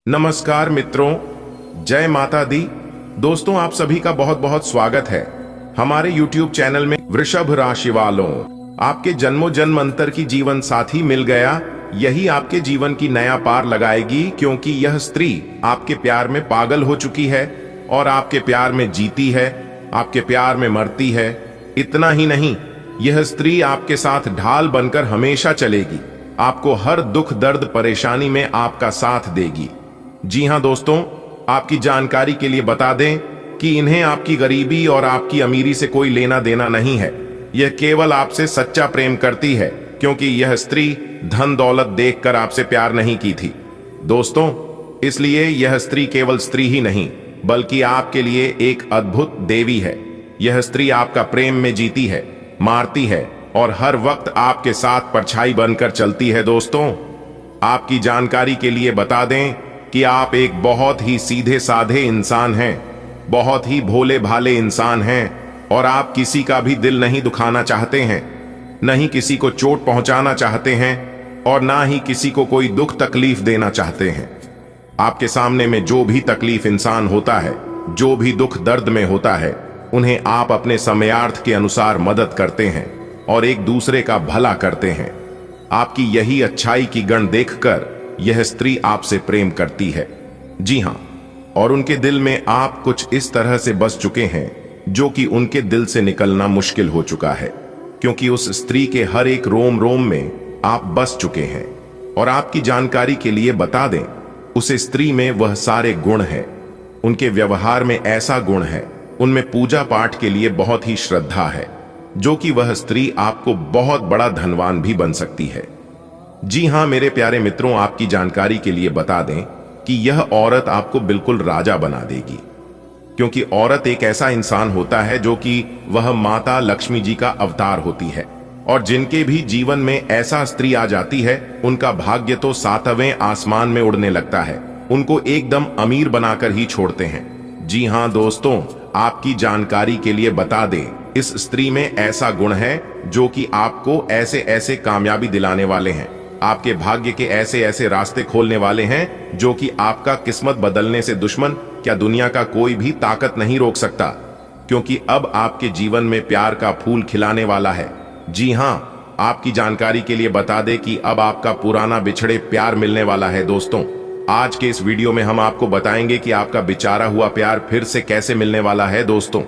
नमस्कार मित्रों, जय माता दी। दोस्तों, आप सभी का बहुत बहुत स्वागत है हमारे YouTube चैनल में। वृषभ राशि वालों, आपके जन्मों जन्म अंतर की जीवन साथी मिल गया। यही आपके जीवन की नया पार लगाएगी, क्योंकि यह स्त्री आपके प्यार में पागल हो चुकी है और आपके प्यार में जीती है, आपके प्यार में मरती है। इतना ही नहीं, यह स्त्री आपके साथ ढाल बनकर हमेशा चलेगी, आपको हर दुख दर्द परेशानी में आपका साथ देगी। जी हां दोस्तों, आपकी जानकारी के लिए बता दें कि इन्हें आपकी गरीबी और आपकी अमीरी से कोई लेना देना नहीं है। यह केवल आपसे सच्चा प्रेम करती है, क्योंकि यह स्त्री धन दौलत देखकर आपसे प्यार नहीं की थी दोस्तों। इसलिए यह स्त्री केवल स्त्री ही नहीं, बल्कि आपके लिए एक अद्भुत देवी है। यह स्त्री आपका प्रेम में जीती है, मारती है और हर वक्त आपके साथ परछाई बनकर चलती है। दोस्तों, आपकी जानकारी के लिए बता दें कि आप एक बहुत ही सीधे साधे इंसान हैं, बहुत ही भोले भाले इंसान हैं और आप किसी का भी दिल नहीं दुखाना चाहते हैं, नहीं किसी को चोट पहुंचाना चाहते हैं और ना ही किसी को कोई दुख तकलीफ देना चाहते हैं। आपके सामने में जो भी तकलीफ इंसान होता है, जो भी दुख दर्द में होता है, उन्हें आप अपने समयार्थ के अनुसार मदद करते हैं और एक दूसरे का भला करते हैं। आपकी यही अच्छाई की गण देखकर यह स्त्री आपसे प्रेम करती है। जी हां, और उनके दिल में आप कुछ इस तरह से बस चुके हैं जो कि उनके दिल से निकलना मुश्किल हो चुका है, क्योंकि उस स्त्री के हर एक रोम रोम में आप बस चुके हैं। और आपकी जानकारी के लिए बता दें, उस स्त्री में वह सारे गुण हैं। उनके व्यवहार में ऐसा गुण है, उनमें पूजा पाठ के लिए बहुत ही श्रद्धा है, जो कि वह स्त्री आपको बहुत बड़ा धनवान भी बन सकती है। जी हां मेरे प्यारे मित्रों, आपकी जानकारी के लिए बता दें कि यह औरत आपको बिल्कुल राजा बना देगी, क्योंकि औरत एक ऐसा इंसान होता है जो कि वह माता लक्ष्मी जी का अवतार होती है। और जिनके भी जीवन में ऐसा स्त्री आ जाती है, उनका भाग्य तो सातवें आसमान में उड़ने लगता है, उनको एकदम अमीर बनाकर ही छोड़ते हैं। जी हां दोस्तों, आपकी जानकारी के लिए बता दें, इस स्त्री में ऐसा गुण है जो कि आपको ऐसे ऐसे कामयाबी दिलाने वाले हैं, आपके भाग्य के ऐसे ऐसे रास्ते खोलने वाले हैं जो कि आपका किस्मत बदलने से दुश्मन क्या दुनिया का कोई भी ताकत नहीं रोक सकता, क्योंकि अब आपके जीवन में प्यार का फूल खिलाने वाला है। जी हां, आपकी जानकारी के लिए बता दें कि अब आपका पुराना बिछड़े प्यार मिलने वाला है। दोस्तों, आज के इस वीडियो में हम आपको बताएंगे कि आपका बिचारा हुआ प्यार फिर से कैसे मिलने वाला है। दोस्तों,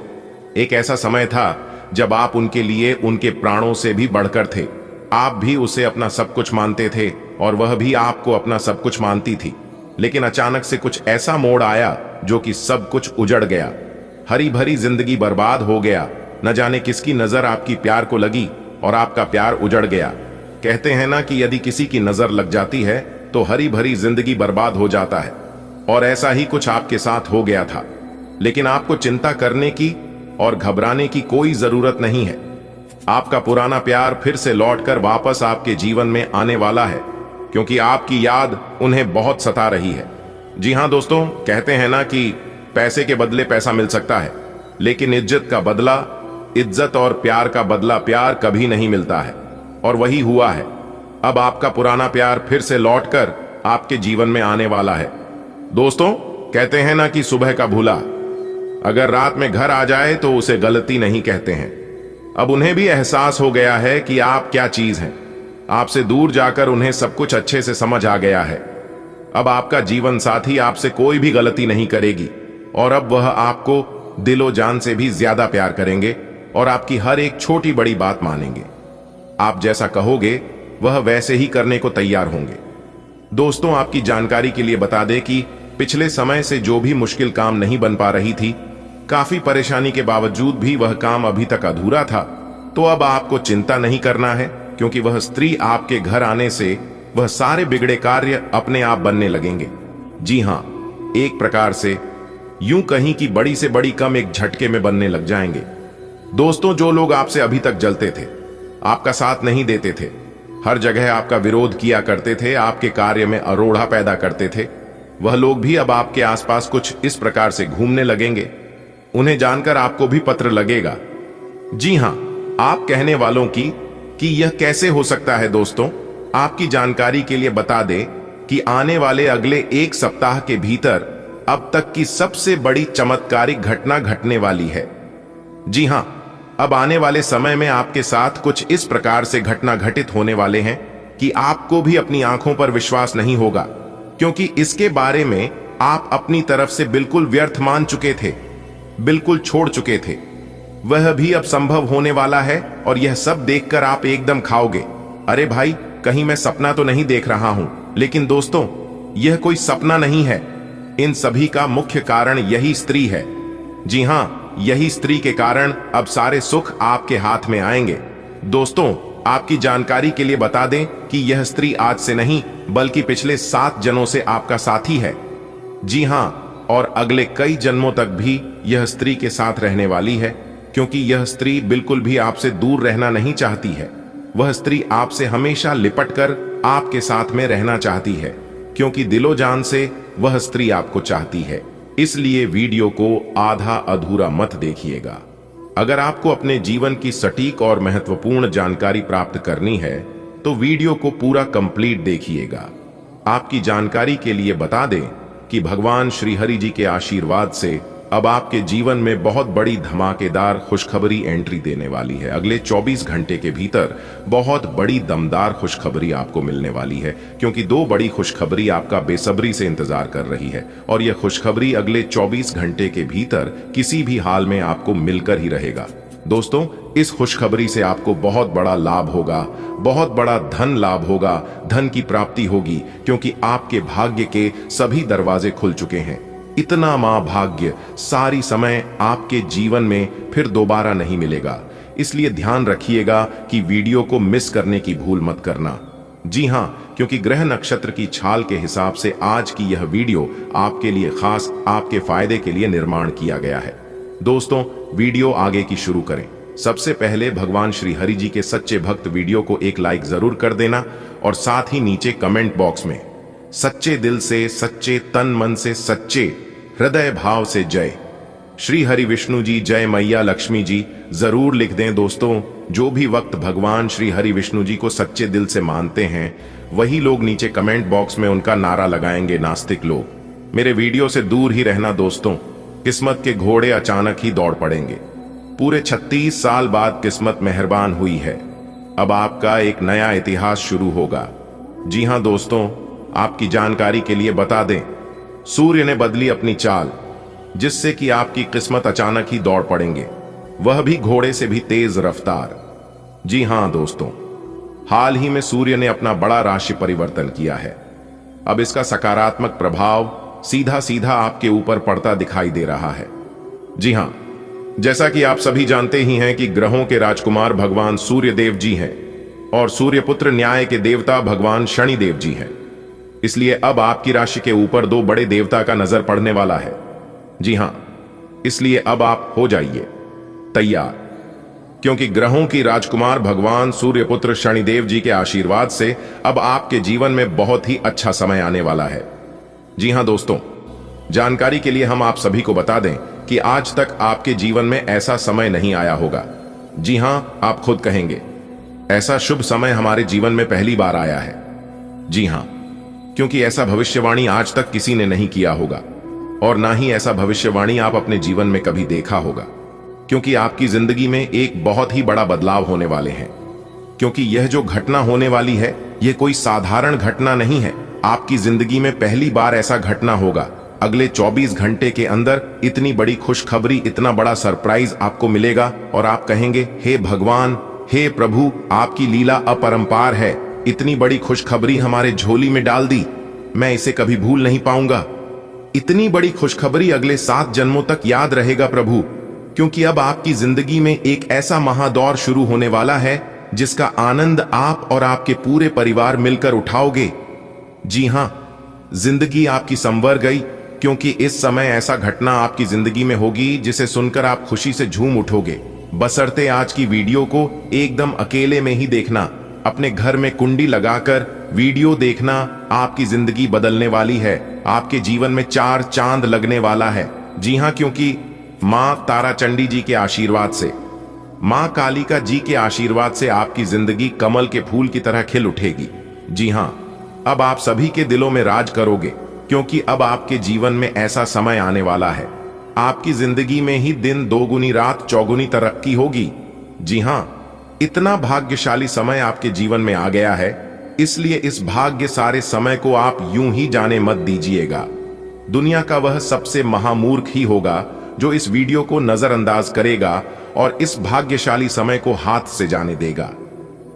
एक ऐसा समय था जब आप उनके लिए उनके प्राणों से भी बढ़कर थे। आप भी उसे अपना सब कुछ मानते थे और वह भी आपको अपना सब कुछ मानती थी। लेकिन अचानक से कुछ ऐसा मोड़ आया जो कि सब कुछ उजड़ गया, हरी भरी जिंदगी बर्बाद हो गया। न जाने किसकी नजर आपकी प्यार को लगी और आपका प्यार उजड़ गया। कहते हैं ना कि यदि किसी की नजर लग जाती है तो हरी भरी जिंदगी बर्बाद हो जाता है, और ऐसा ही कुछ आपके साथ हो गया था। लेकिन आपको चिंता करने की और घबराने की कोई जरूरत नहीं है। आपका पुराना प्यार फिर से लौटकर वापस आपके जीवन में आने वाला है, क्योंकि आपकी याद उन्हें बहुत सता रही है। जी हां दोस्तों, कहते हैं ना कि पैसे के बदले पैसा मिल सकता है, लेकिन इज्जत का बदला इज्जत और प्यार का बदला प्यार कभी नहीं मिलता है। और वही हुआ है। अब आपका पुराना प्यार फिर से लौटकर आपके जीवन में आने वाला है। दोस्तों, कहते हैं ना कि सुबह का भूला अगर रात में घर आ जाए तो उसे गलती नहीं कहते हैं। अब उन्हें भी एहसास हो गया है कि आप क्या चीज हैं। आपसे दूर जाकर उन्हें सब कुछ अच्छे से समझ आ गया है। अब आपका जीवन साथी आपसे कोई भी गलती नहीं करेगी और अब वह आपको दिलो जान से भी ज्यादा प्यार करेंगे और आपकी हर एक छोटी बड़ी बात मानेंगे। आप जैसा कहोगे वह वैसे ही करने को तैयार होंगे। दोस्तों, आपकी जानकारी के लिए बता दें कि पिछले समय से जो भी मुश्किल काम नहीं बन पा रही थी, काफी परेशानी के बावजूद भी वह काम अभी तक अधूरा था, तो अब आपको चिंता नहीं करना है, क्योंकि वह स्त्री आपके घर आने से वह सारे बिगड़े कार्य अपने आप बनने लगेंगे। जी हां, एक प्रकार से यूं कहीं कि बड़ी से बड़ी कम एक झटके में बनने लग जाएंगे। दोस्तों, जो लोग आपसे अभी तक जलते थे, आपका साथ नहीं देते थे, हर जगह आपका विरोध किया करते थे, आपके कार्य में अरोड़ा पैदा करते थे, वह लोग भी अब आपके आसपास कुछ इस प्रकार से घूमने लगेंगे। उन्हें जानकर आपको भी पत्र लगेगा। जी हां, आप कहने वालों की कि यह कैसे हो सकता है। दोस्तों, आपकी जानकारी के लिए बता दें कि आने वाले अगले एक सप्ताह के भीतर अब तक की सबसे बड़ी चमत्कारिक घटना घटने वाली है। जी हां, अब आने वाले समय में आपके साथ कुछ इस प्रकार से घटना घटित होने वाले हैं कि आपको भी अपनी आंखों पर विश्वास नहीं होगा, क्योंकि इसके बारे में आप अपनी तरफ से बिल्कुल व्यर्थ मान चुके थे, बिल्कुल छोड़ चुके थे। वह भी अब संभव होने वाला है और यह सब देखकर आप एकदम खाओगे, अरे भाई कहीं मैं सपना तो नहीं देख रहा हूं। लेकिन दोस्तों, यह कोई सपना नहीं है। इन सभी का मुख्य कारण यही स्त्री है। जी हां, यही स्त्री के कारण अब सारे सुख आपके हाथ में आएंगे। दोस्तों, आपकी जानकारी के लिए बता दें कि यह स्त्री आज से नहीं बल्कि पिछले 7 जन्मों से आपका साथी है। जी हां, और अगले कई जन्मों तक भी यह स्त्री के साथ रहने वाली है, क्योंकि यह स्त्री बिल्कुल भी आपसे दूर रहना नहीं चाहती है। वह स्त्री आपसे हमेशा लिपटकर आपके साथ में रहना चाहती है, क्योंकि दिलो जान से वह स्त्री आपको चाहती है। इसलिए वीडियो को आधा अधूरा मत देखिएगा। अगर आपको अपने जीवन की सटीक और महत्वपूर्ण जानकारी प्राप्त करनी है तो वीडियो को पूरा कंप्लीट देखिएगा। आपकी जानकारी के लिए बता दें कि भगवान श्री हरि जी के आशीर्वाद से अब आपके जीवन में बहुत बड़ी धमाकेदार खुशखबरी एंट्री देने वाली है। अगले 24 घंटे के भीतर बहुत बड़ी दमदार खुशखबरी आपको मिलने वाली है, क्योंकि 2 बड़ी खुशखबरी आपका बेसब्री से इंतजार कर रही है और यह खुशखबरी अगले 24 घंटे के भीतर किसी भी हाल में आपको मिलकर ही रहेगा। दोस्तों, इस खुशखबरी से आपको बहुत बड़ा लाभ होगा, बहुत बड़ा धन लाभ होगा, धन की प्राप्ति होगी, क्योंकि आपके भाग्य के सभी दरवाजे खुल चुके हैं। इतना महाभाग्य सारी समय आपके जीवन में फिर दोबारा नहीं मिलेगा। इसलिए ध्यान रखिएगा कि वीडियो को मिस करने की भूल मत करना। जी हां, क्योंकि ग्रह नक्षत्र की छाल के हिसाब से आज की यह वीडियो आपके लिए खास आपके फायदे के लिए निर्माण किया गया है। दोस्तों, वीडियो आगे की शुरू करें। सबसे पहले भगवान श्री हरि जी के सच्चे भक्त वीडियो को एक लाइक जरूर कर देना और साथ ही नीचे कमेंट बॉक्स में सच्चे दिल से, सच्चे तन मन से, सच्चे हृदय भाव से जय श्री हरि विष्णु जी, जय मैया लक्ष्मी जी जरूर लिख दें। दोस्तों, जो भी वक्त भगवान श्री हरि विष्णु जी को सच्चे दिल से मानते हैं वही लोग नीचे कमेंट बॉक्स में उनका नारा लगाएंगे। नास्तिक लोग मेरे वीडियो से दूर ही रहना। दोस्तों, किस्मत के घोड़े अचानक ही दौड़ पड़ेंगे। पूरे 36 साल बाद किस्मत मेहरबान हुई है। अब आपका एक नया इतिहास शुरू होगा। जी हां दोस्तों, आपकी जानकारी के लिए बता दें, सूर्य ने बदली अपनी चाल, जिससे कि आपकी किस्मत अचानक ही दौड़ पड़ेंगे, वह भी घोड़े से भी तेज रफ्तार। जी हां दोस्तों, हाल ही में सूर्य ने अपना बड़ा राशि परिवर्तन किया है। अब इसका सकारात्मक प्रभाव सीधा सीधा आपके ऊपर पड़ता दिखाई दे रहा है। जी हां, जैसा कि आप सभी जानते ही हैं कि ग्रहों के राजकुमार भगवान सूर्य देव जी हैं और सूर्यपुत्र न्याय के देवता भगवान शनि देव जी हैं। इसलिए अब आपकी राशि के ऊपर 2 बड़े देवता का नजर पड़ने वाला है। जी हां, इसलिए अब आप हो जाइए तैयार, क्योंकि ग्रहों की राजकुमार भगवान सूर्यपुत्र शनिदेव जी के आशीर्वाद से अब आपके जीवन में बहुत ही अच्छा समय आने वाला है। जी हां दोस्तों, जानकारी के लिए हम आप सभी को बता दें कि आज तक आपके जीवन में ऐसा समय नहीं आया होगा। जी हां, आप खुद कहेंगे ऐसा शुभ समय हमारे जीवन में पहली बार आया है। जी हां, क्योंकि ऐसा भविष्यवाणी आज तक किसी ने नहीं किया होगा और ना ही ऐसा भविष्यवाणी आप अपने जीवन में कभी देखा होगा, क्योंकि आपकी जिंदगी में एक बहुत ही बड़ा बदलाव होने वाले हैं। क्योंकि यह जो घटना होने वाली है यह कोई साधारण घटना नहीं है। आपकी जिंदगी में पहली बार ऐसा घटना होगा। अगले 24 घंटे के अंदर इतनी बड़ी खुशखबरी, इतना बड़ा सरप्राइज आपको मिलेगा और आप कहेंगे, हे भगवान, हे प्रभु, आपकी लीला अपरंपार है। इतनी बड़ी खुशखबरी हमारे झोली में डाल दी, मैं इसे कभी भूल नहीं पाऊंगा। इतनी बड़ी खुशखबरी अगले 7 जन्मों तक याद रहेगा प्रभु, क्योंकि अब आपकी जिंदगी में एक ऐसा महादौर शुरू होने वाला है जिसका आनंद आप और आपके पूरे परिवार मिलकर उठाओगे। जी हां, जिंदगी आपकी संवर गई, क्योंकि इस समय ऐसा घटना आपकी जिंदगी में होगी जिसे सुनकर आप खुशी से झूम उठोगे। बशर्ते आज की वीडियो को एकदम अकेले में ही देखना, अपने घर में कुंडी लगाकर वीडियो देखना। आपकी जिंदगी बदलने वाली है, आपके जीवन में 4 चांद लगने वाला है। जी हां, क्योंकि मां ताराचंडी जी के आशीर्वाद से, मां कालिका जी के आशीर्वाद से आपकी जिंदगी कमल के फूल की तरह खिल उठेगी। जी हां, अब आप सभी के दिलों में राज करोगे, क्योंकि अब आपके जीवन में ऐसा समय आने वाला है। आपकी जिंदगी में ही दिन दोगुनी रात चौगुनी तरक्की होगी। जी हां, इतना भाग्यशाली समय आपके जीवन में आ गया है, इसलिए इस भाग्य सारे समय को आप यूं ही जाने मत दीजिएगा। दुनिया का वह सबसे महामूर्ख ही होगा जो इस वीडियो को नजरअंदाज करेगा और इस भाग्यशाली समय को हाथ से जाने देगा,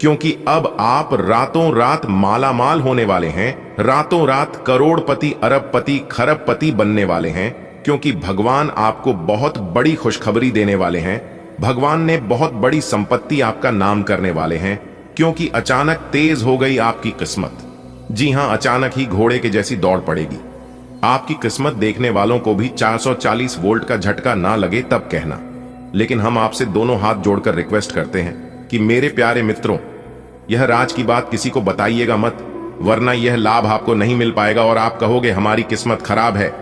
क्योंकि अब आप रातों रात माला माल होने वाले हैं, रातों रात करोड़पति अरबपति खरबपति बनने वाले हैं, क्योंकि भगवान आपको बहुत बड़ी खुशखबरी देने वाले हैं। भगवान ने बहुत बड़ी संपत्ति आपका नाम करने वाले हैं, क्योंकि अचानक तेज हो गई आपकी किस्मत। जी हां, अचानक ही घोड़े के जैसी दौड़ पड़ेगी। आपकी किस्मत देखने वालों को भी 440 वोल्ट का झटका ना लगे तब कहना। लेकिन हम आपसे दोनों हाथ जोड़कर रिक्वेस्ट करते हैं कि मेरे प्यारे मित्रों, यह राज की बात किसी को बताइएगा मत, वरना यह लाभ आपको नहीं मिल पाएगा और आप कहोगे हमारी किस्मत खराब है।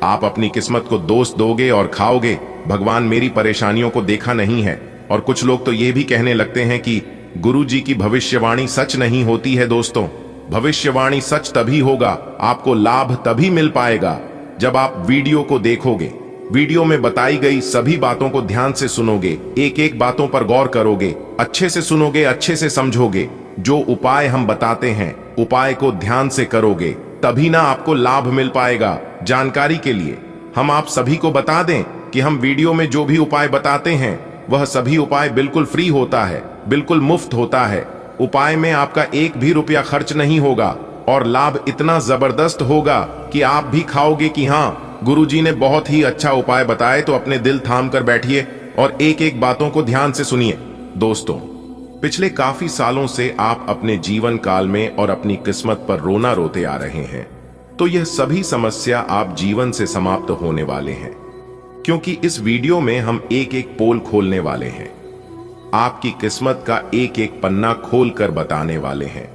आप अपनी किस्मत को दोष दोगे और खाओगे, भगवान मेरी परेशानियों को देखा नहीं है। और कुछ लोग तो यह भी कहने लगते हैं कि गुरुजी की भविष्यवाणी सच नहीं होती है। दोस्तों, भविष्यवाणी सच तभी होगा, आपको लाभ तभी मिल पाएगा जब आप वीडियो को देखोगे, वीडियो में बताई गई सभी बातों को ध्यान से सुनोगे, एक एक बातों पर गौर करोगे, अच्छे से सुनोगे, अच्छे से समझोगे। जो उपाय हम बताते हैं उपाय को ध्यान से करोगे, तभी ना आपको लाभ मिल पाएगा। जानकारी के लिए हम आप सभी को बता दें कि हम वीडियो में जो भी उपाय बताते हैं वह सभी उपाय बिल्कुल फ्री होता है, बिल्कुल मुफ्त होता है। उपाय में आपका एक भी रुपया खर्च नहीं होगा और लाभ इतना जबरदस्त होगा कि आप भी खाओगे कि हाँ, गुरुजी ने बहुत ही अच्छा उपाय बताए। तो अपने दिल थाम कर बैठिए और एक एक बातों को ध्यान से सुनिए। दोस्तों, पिछले काफी सालों से आप अपने जीवन काल में और अपनी किस्मत पर रोना रोते आ रहे हैं, तो यह सभी समस्या आप जीवन से समाप्त होने वाले हैं, क्योंकि इस वीडियो में हम एक एक पोल खोलने वाले हैं, आपकी किस्मत का एक एक पन्ना खोल कर बताने वाले हैं।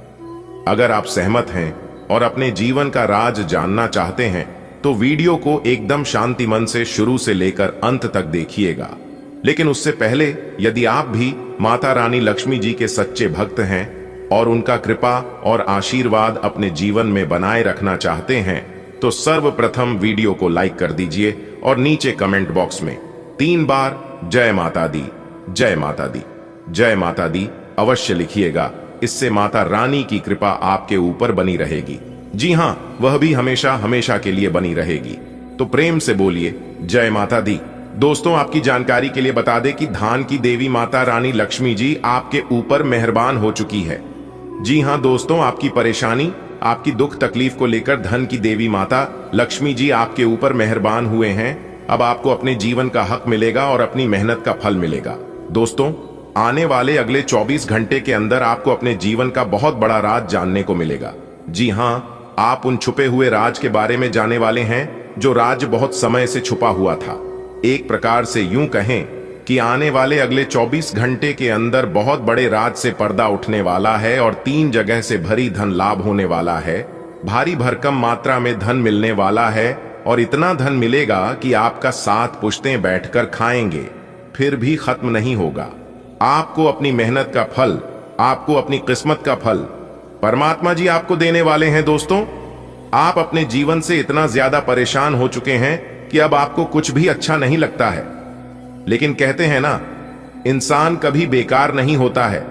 अगर आप सहमत हैं और अपने जीवन का राज जानना चाहते हैं तो वीडियो को एकदम शांति मन से शुरू से लेकर अंत तक देखिएगा। लेकिन उससे पहले यदि आप भी माता रानी लक्ष्मी जी के सच्चे भक्त हैं और उनका कृपा और आशीर्वाद अपने जीवन में बनाए रखना चाहते हैं तो सर्वप्रथम वीडियो को लाइक कर दीजिए और नीचे कमेंट बॉक्स में 3 बार जय माता दी, जय माता दी, जय माता दी अवश्य लिखिएगा। इससे माता रानी की कृपा आपके ऊपर बनी रहेगी। जी हां, वह भी हमेशा हमेशा के लिए बनी रहेगी। तो प्रेम से बोलिए जय माता दी। दोस्तों, आपकी जानकारी के लिए बता दें कि धान की देवी माता रानी लक्ष्मी जी आपके ऊपर मेहरबान हो चुकी है। जी हां दोस्तों, आपकी परेशानी, आपकी दुख तकलीफ को लेकर धन की देवी माता लक्ष्मी जी आपके ऊपर मेहरबान हुए हैं। अब आपको अपने जीवन का हक मिलेगा और अपनी मेहनत का फल मिलेगा। दोस्तों, आने वाले अगले 24 घंटे के अंदर आपको अपने जीवन का बहुत बड़ा राज जानने को मिलेगा। जी हां, आप उन छुपे हुए राज के बारे में जाने वाले हैं जो राज बहुत समय से छुपा हुआ था। एक प्रकार से यूं कहें कि आने वाले अगले 24 घंटे के अंदर बहुत बड़े राज से पर्दा उठने वाला है और 3 जगह से भरी धन लाभ होने वाला है। भारी भरकम मात्रा में धन मिलने वाला है और इतना धन मिलेगा कि आपका 7 पुश्तें बैठकर खाएंगे, फिर भी खत्म नहीं होगा। आपको अपनी मेहनत का फल, आपको अपनी किस्मत का फल परमात्मा जी आपको देने वाले हैं। दोस्तों, आप अपने जीवन से इतना ज्यादा परेशान हो चुके हैं कि अब आपको कुछ भी अच्छा नहीं लगता है। लेकिन कहते हैं ना, इंसान कभी बेकार नहीं होता है।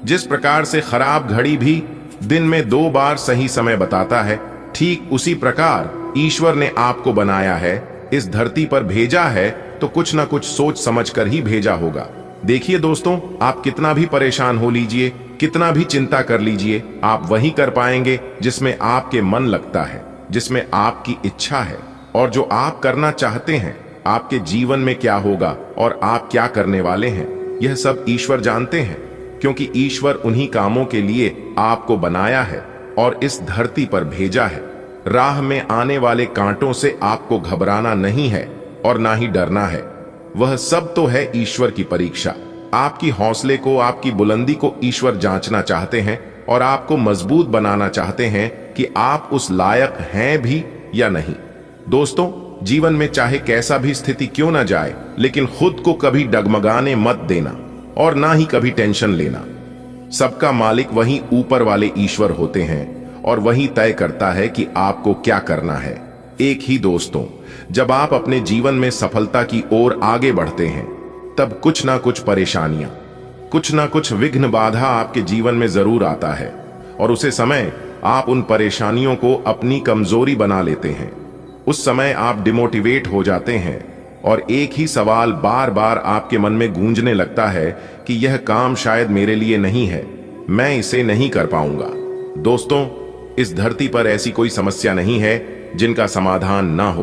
जिस प्रकार से खराब घड़ी भी दिन में 2 बार सही समय बताता है, ठीक उसी प्रकार ईश्वर ने आपको बनाया है, इस धरती पर भेजा है तो कुछ ना कुछ सोच समझ कर ही भेजा होगा। देखिए दोस्तों, आप कितना भी परेशान हो लीजिए, कितना भी चिंता कर लीजिए, आप वही कर पाएंगे जिसमें आपके मन लगता है, जिसमें आपकी इच्छा है और जो आप करना चाहते हैं। आपके जीवन में क्या होगा और आप क्या करने वाले हैं, यह सब ईश्वर जानते हैं, क्योंकि ईश्वर उन्हीं कामों के लिए आपको बनाया है और इस धरती पर भेजा है। राह में आने वाले कांटों से आपको घबराना नहीं है और ना ही डरना है। वह सब तो है ईश्वर की परीक्षा। आपकी हौसले को, आपकी बुलंदी को ईश्वर जांचना चाहते हैं और आपको मजबूत बनाना चाहते हैं कि आप उस लायक हैं भी या नहीं। दोस्तों, जीवन में चाहे कैसा भी स्थिति क्यों ना जाए, लेकिन खुद को कभी डगमगाने मत देना और ना ही कभी टेंशन लेना। सबका मालिक वही ऊपर वाले ईश्वर होते हैं और वही तय करता है कि आपको क्या करना है। एक ही दोस्तों, जब आप अपने जीवन में सफलता की ओर आगे बढ़ते हैं, तब कुछ ना कुछ परेशानियां, कुछ ना कुछ विघ्न बाधा आपके जीवन में जरूर आता है, और उसे समय आप उन परेशानियों को अपनी कमजोरी बना लेते हैं। उस समय आप डिमोटिवेट हो जाते हैं और एक ही सवाल बार बार आपके मन में गूंजने लगता है कि यह काम शायद मेरे लिए नहीं है, मैं इसे नहीं कर पाऊंगा। दोस्तों, इस धरती पर ऐसी कोई समस्या नहीं है जिनका समाधान ना हो,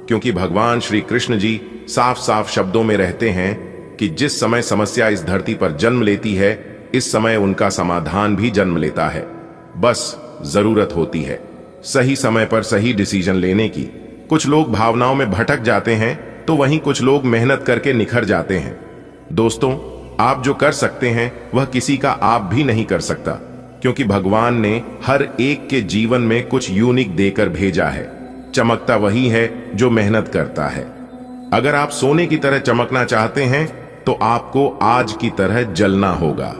क्योंकि भगवान श्री कृष्ण जी साफ साफ शब्दों में रहते हैं कि जिस समय समस्या इस धरती पर जन्म लेती है, इस समय उनका समाधान भी जन्म लेता है। बस जरूरत होती है सही समय पर सही डिसीजन लेने की। कुछ लोग भावनाओं में भटक जाते हैं, तो वहीं कुछ लोग मेहनत करके निखर जाते हैं। दोस्तों, आप जो कर सकते हैं वह किसी का आप भी नहीं कर सकता, क्योंकि भगवान ने हर एक के जीवन में कुछ यूनिक देकर भेजा है। चमकता वही है जो मेहनत करता है। अगर आप सोने की तरह चमकना चाहते हैं तो आपको आज की तरह जलना होगा।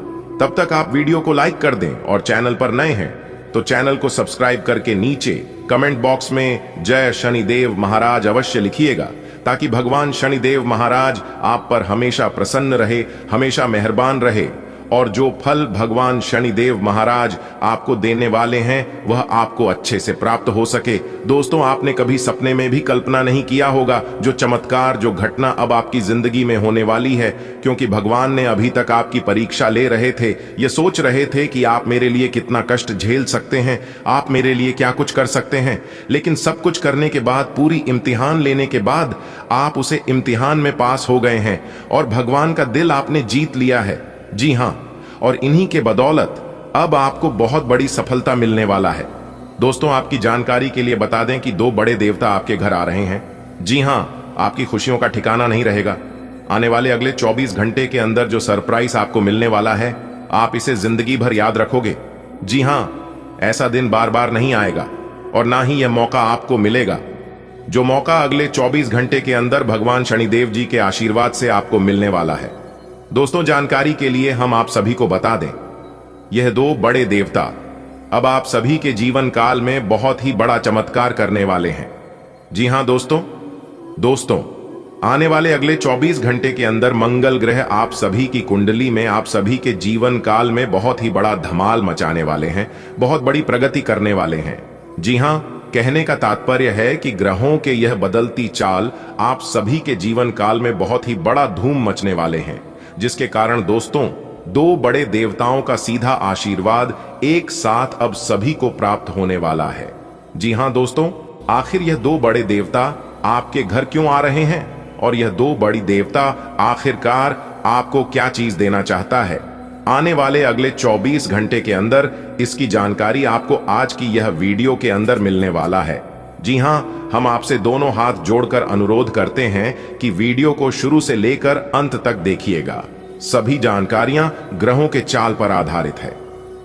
तब तक आप वीडियो को लाइक कर दें, और चैनल पर नए हैं तो चैनल को सब्सक्राइब करके नीचे कमेंट बॉक्स में जय शनिदेव महाराज अवश्य लिखिएगा, ताकि भगवान शनिदेव महाराज आप पर हमेशा प्रसन्न रहे, हमेशा मेहरबान रहे, और जो फल भगवान शनिदेव महाराज आपको देने वाले हैं वह आपको अच्छे से प्राप्त हो सके। दोस्तों, आपने कभी सपने में भी कल्पना नहीं किया होगा जो चमत्कार, जो घटना अब आपकी जिंदगी में होने वाली है, क्योंकि भगवान ने अभी तक आपकी परीक्षा ले रहे थे। ये सोच रहे थे कि आप मेरे लिए कितना कष्ट झेल सकते हैं, आप मेरे लिए क्या कुछ कर सकते हैं। लेकिन सब कुछ करने के बाद, पूरी इम्तिहान लेने के बाद आप उसे इम्तिहान में पास हो गए हैं और भगवान का दिल आपने जीत लिया है। जी हां, और इन्हीं के बदौलत अब आपको बहुत बड़ी सफलता मिलने वाला है। दोस्तों, आपकी जानकारी के लिए बता दें कि 2 बड़े देवता आपके घर आ रहे हैं। जी हां, आपकी खुशियों का ठिकाना नहीं रहेगा। आने वाले अगले 24 घंटे के अंदर जो सरप्राइज आपको मिलने वाला है, आप इसे जिंदगी भर याद रखोगे। जी हां, ऐसा दिन बार बार नहीं आएगा, और ना ही यह मौका आपको मिलेगा। जो मौका अगले 24 घंटे के अंदर भगवान शनिदेव जी के आशीर्वाद से आपको मिलने वाला है। दोस्तों, जानकारी के लिए हम आप सभी को बता दें, यह 2 बड़े देवता अब आप सभी के जीवन काल में बहुत ही बड़ा चमत्कार करने वाले हैं। जी हां दोस्तों, आने वाले अगले 24 घंटे के अंदर मंगल ग्रह आप सभी की कुंडली में, आप सभी के जीवन काल में बहुत ही बड़ा धमाल मचाने वाले हैं, बहुत बड़ी प्रगति करने वाले हैं। जी हां, कहने का तात्पर्य है कि ग्रहों के यह बदलती चाल आप सभी के जीवन काल में बहुत ही बड़ा धूम मचने वाले हैं, जिसके कारण दोस्तों 2 बड़े देवताओं का सीधा आशीर्वाद एक साथ अब सभी को प्राप्त होने वाला है। जी हां दोस्तों, आखिर यह 2 बड़े देवता आपके घर क्यों आ रहे हैं, और यह 2 बड़ी देवता आखिरकार आपको क्या चीज देना चाहता है? आने वाले अगले 24 घंटे के अंदर इसकी जानकारी आपको आज की यह वीडियो के अंदर मिलने वाला है। जी हां, हम आपसे दोनों हाथ जोड़कर अनुरोध करते हैं कि वीडियो को शुरू से लेकर अंत तक देखिएगा। सभी जानकारियां ग्रहों के चाल पर आधारित है।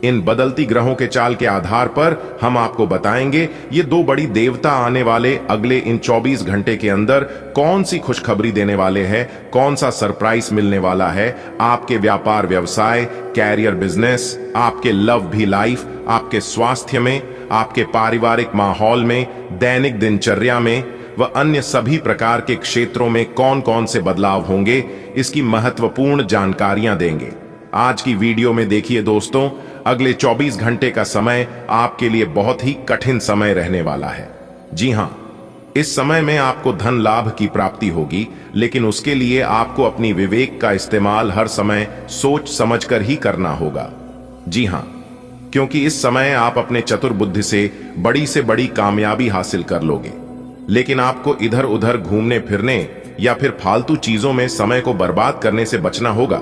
इन बदलती ग्रहों के चाल के आधार पर हम आपको बताएंगे ये 2 बड़ी देवता आने वाले अगले इन 24 घंटे के अंदर कौन सी खुशखबरी देने वाले हैं, कौन सा सरप्राइज मिलने वाला है आपके व्यापार व्यवसाय, कैरियर बिजनेस, आपके लव भी लाइफ, आपके स्वास्थ्य में, आपके पारिवारिक माहौल में, दैनिक दिनचर्या में व अन्य सभी प्रकार के क्षेत्रों में कौन कौन से बदलाव होंगे, इसकी महत्वपूर्ण जानकारियां देंगे। आज की वीडियो में देखिए दोस्तों, अगले 24 घंटे का समय आपके लिए बहुत ही कठिन समय रहने वाला है। जी हां, इस समय में आपको धन लाभ की प्राप्ति होगी, लेकिन उसके लिए आपको अपनी विवेक का इस्तेमाल हर समय सोच समझकर ही करना होगा। जी हां, क्योंकि इस समय आप अपने चतुर बुद्धि से बड़ी कामयाबी हासिल कर लोगे, लेकिन आपको इधर उधर घूमने फिरने या फिर फालतू चीजों में समय को बर्बाद करने से बचना होगा,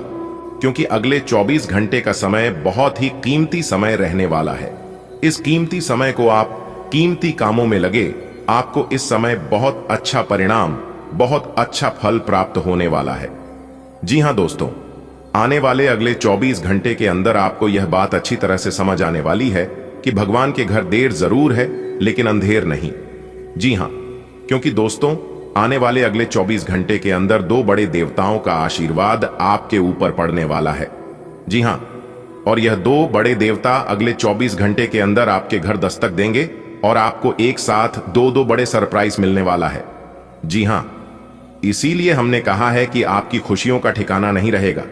क्योंकि अगले 24 घंटे का समय बहुत ही कीमती समय रहने वाला है। इस कीमती समय को आप कीमती कामों में लगे, आपको इस समय बहुत अच्छा परिणाम, बहुत अच्छा फल प्राप्त होने वाला है। जी हां दोस्तों, आने वाले अगले 24 घंटे के अंदर आपको यह बात अच्छी तरह से समझ आने वाली है कि भगवान के घर देर जरूर है, लेकिन अंधेर नहीं। जी हां, क्योंकि दोस्तों आने वाले अगले 24 घंटे के अंदर 2 बड़े देवताओं का आशीर्वाद आपके ऊपर पड़ने वाला है। जी हां, और यह दो बड़े देवता अगले 24 घंटे के अंदर आपके घर दस्तक देंगे और आपको एक साथ दो दो बड़े सरप्राइज मिलने वाला है। जी हां, इसीलिए हमने कहा है कि आपकी खुशियों का ठिकाना नहीं रहेगा।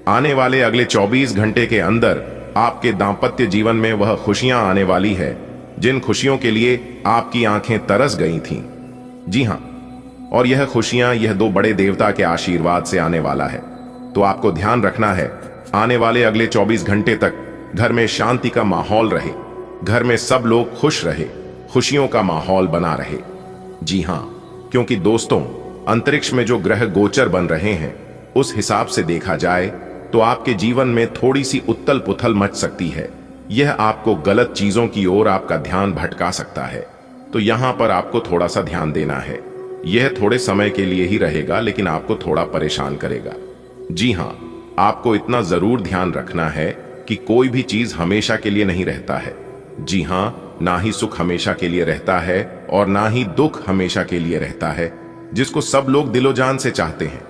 आने वाले अगले 24 घंटे के अंदर आपके दांपत्य जीवन में वह खुशियां आने वाली है जिन खुशियों के लिए आपकी आंखें तरस गई थीं। जी हां, और यह खुशियां यह दो बड़े देवता के आशीर्वाद से आने वाला है। तो आपको ध्यान रखना है, आने वाले अगले 24 घंटे तक घर में शांति का माहौल रहे, घर में सब लोग खुश रहे, खुशियों का माहौल बना रहे। जी हां, क्योंकि दोस्तों, अंतरिक्ष में जो ग्रह गोचर बन रहे हैं उस हिसाब से देखा जाए तो आपके जीवन में थोड़ी सी उथल पुथल मच सकती है। यह आपको गलत चीजों की ओर आपका ध्यान भटका सकता है। तो यहां पर आपको थोड़ा सा ध्यान देना है। यह थोड़े समय के लिए ही रहेगा, लेकिन आपको थोड़ा परेशान करेगा। जी हां, आपको इतना जरूर ध्यान रखना है कि कोई भी चीज हमेशा के लिए नहीं रहता है। जी हां, ना ही सुख हमेशा के लिए रहता है और ना ही दुख हमेशा के लिए रहता है। जिसको सब लोग दिलो जान से चाहते हैं,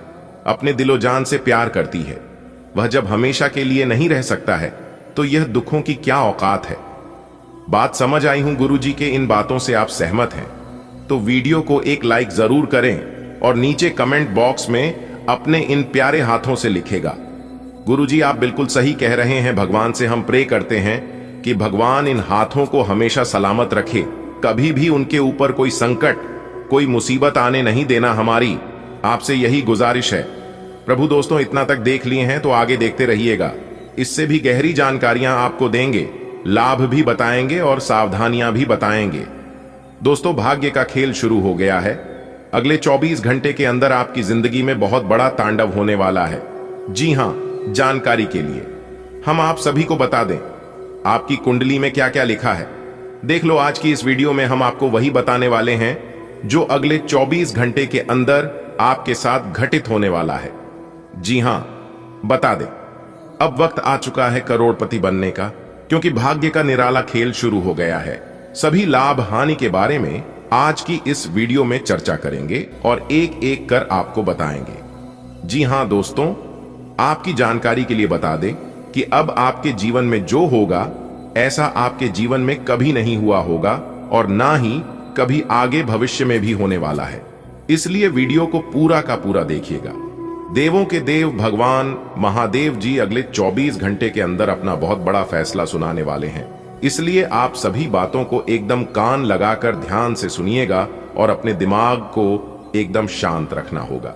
अपने दिलो जान से प्यार करती है, वह जब हमेशा के लिए नहीं रह सकता है तो यह दुखों की क्या औकात है। बात समझ आई हूं गुरुजी के इन बातों से आप सहमत हैं तो वीडियो को एक लाइक जरूर करें और नीचे कमेंट बॉक्स में अपने इन प्यारे हाथों से लिखेगा। गुरुजी आप बिल्कुल सही कह रहे हैं। भगवान से हम प्रे करते हैं कि भगवान इन हाथों को हमेशा सलामत रखे, कभी भी उनके ऊपर कोई संकट, कोई मुसीबत आने नहीं देना। हमारी आपसे यही गुजारिश है। प्रभु दोस्तों, इतना तक देख लिए हैं तो आगे देखते रहिएगा। इससे भी गहरी जानकारियां आपको देंगे, लाभ भी बताएंगे और सावधानियां भी बताएंगे। दोस्तों, भाग्य का खेल शुरू हो गया है। अगले 24 घंटे के अंदर आपकी जिंदगी में बहुत बड़ा तांडव होने वाला है। जी हां, जानकारी के लिए हम आप सभी को बता दें आपकी कुंडली में क्या क्या लिखा है। देख लो, आज की इस वीडियो में हम आपको वही बताने वाले हैं जो अगले 24 घंटे के अंदर आपके साथ घटित होने वाला है। जी हां, बता दें, अब वक्त आ चुका है करोड़पति बनने का, क्योंकि भाग्य का निराला खेल शुरू हो गया है। सभी लाभ हानि के बारे में आज की इस वीडियो में चर्चा करेंगे और एक एक कर आपको बताएंगे। जी हां दोस्तों, आपकी जानकारी के लिए बता दें कि अब आपके जीवन में जो होगा ऐसा आपके जीवन में कभी नहीं हुआ होगा और ना ही कभी आगे भविष्य में भी होने वाला है। इसलिए वीडियो को पूरा का पूरा देखिएगा। देवों के देव भगवान महादेव जी अगले 24 घंटे के अंदर अपना बहुत बड़ा फैसला सुनाने वाले हैं। इसलिए आप सभी बातों को एकदम कान लगाकर ध्यान से सुनिएगा और अपने दिमाग को एकदम शांत रखना होगा।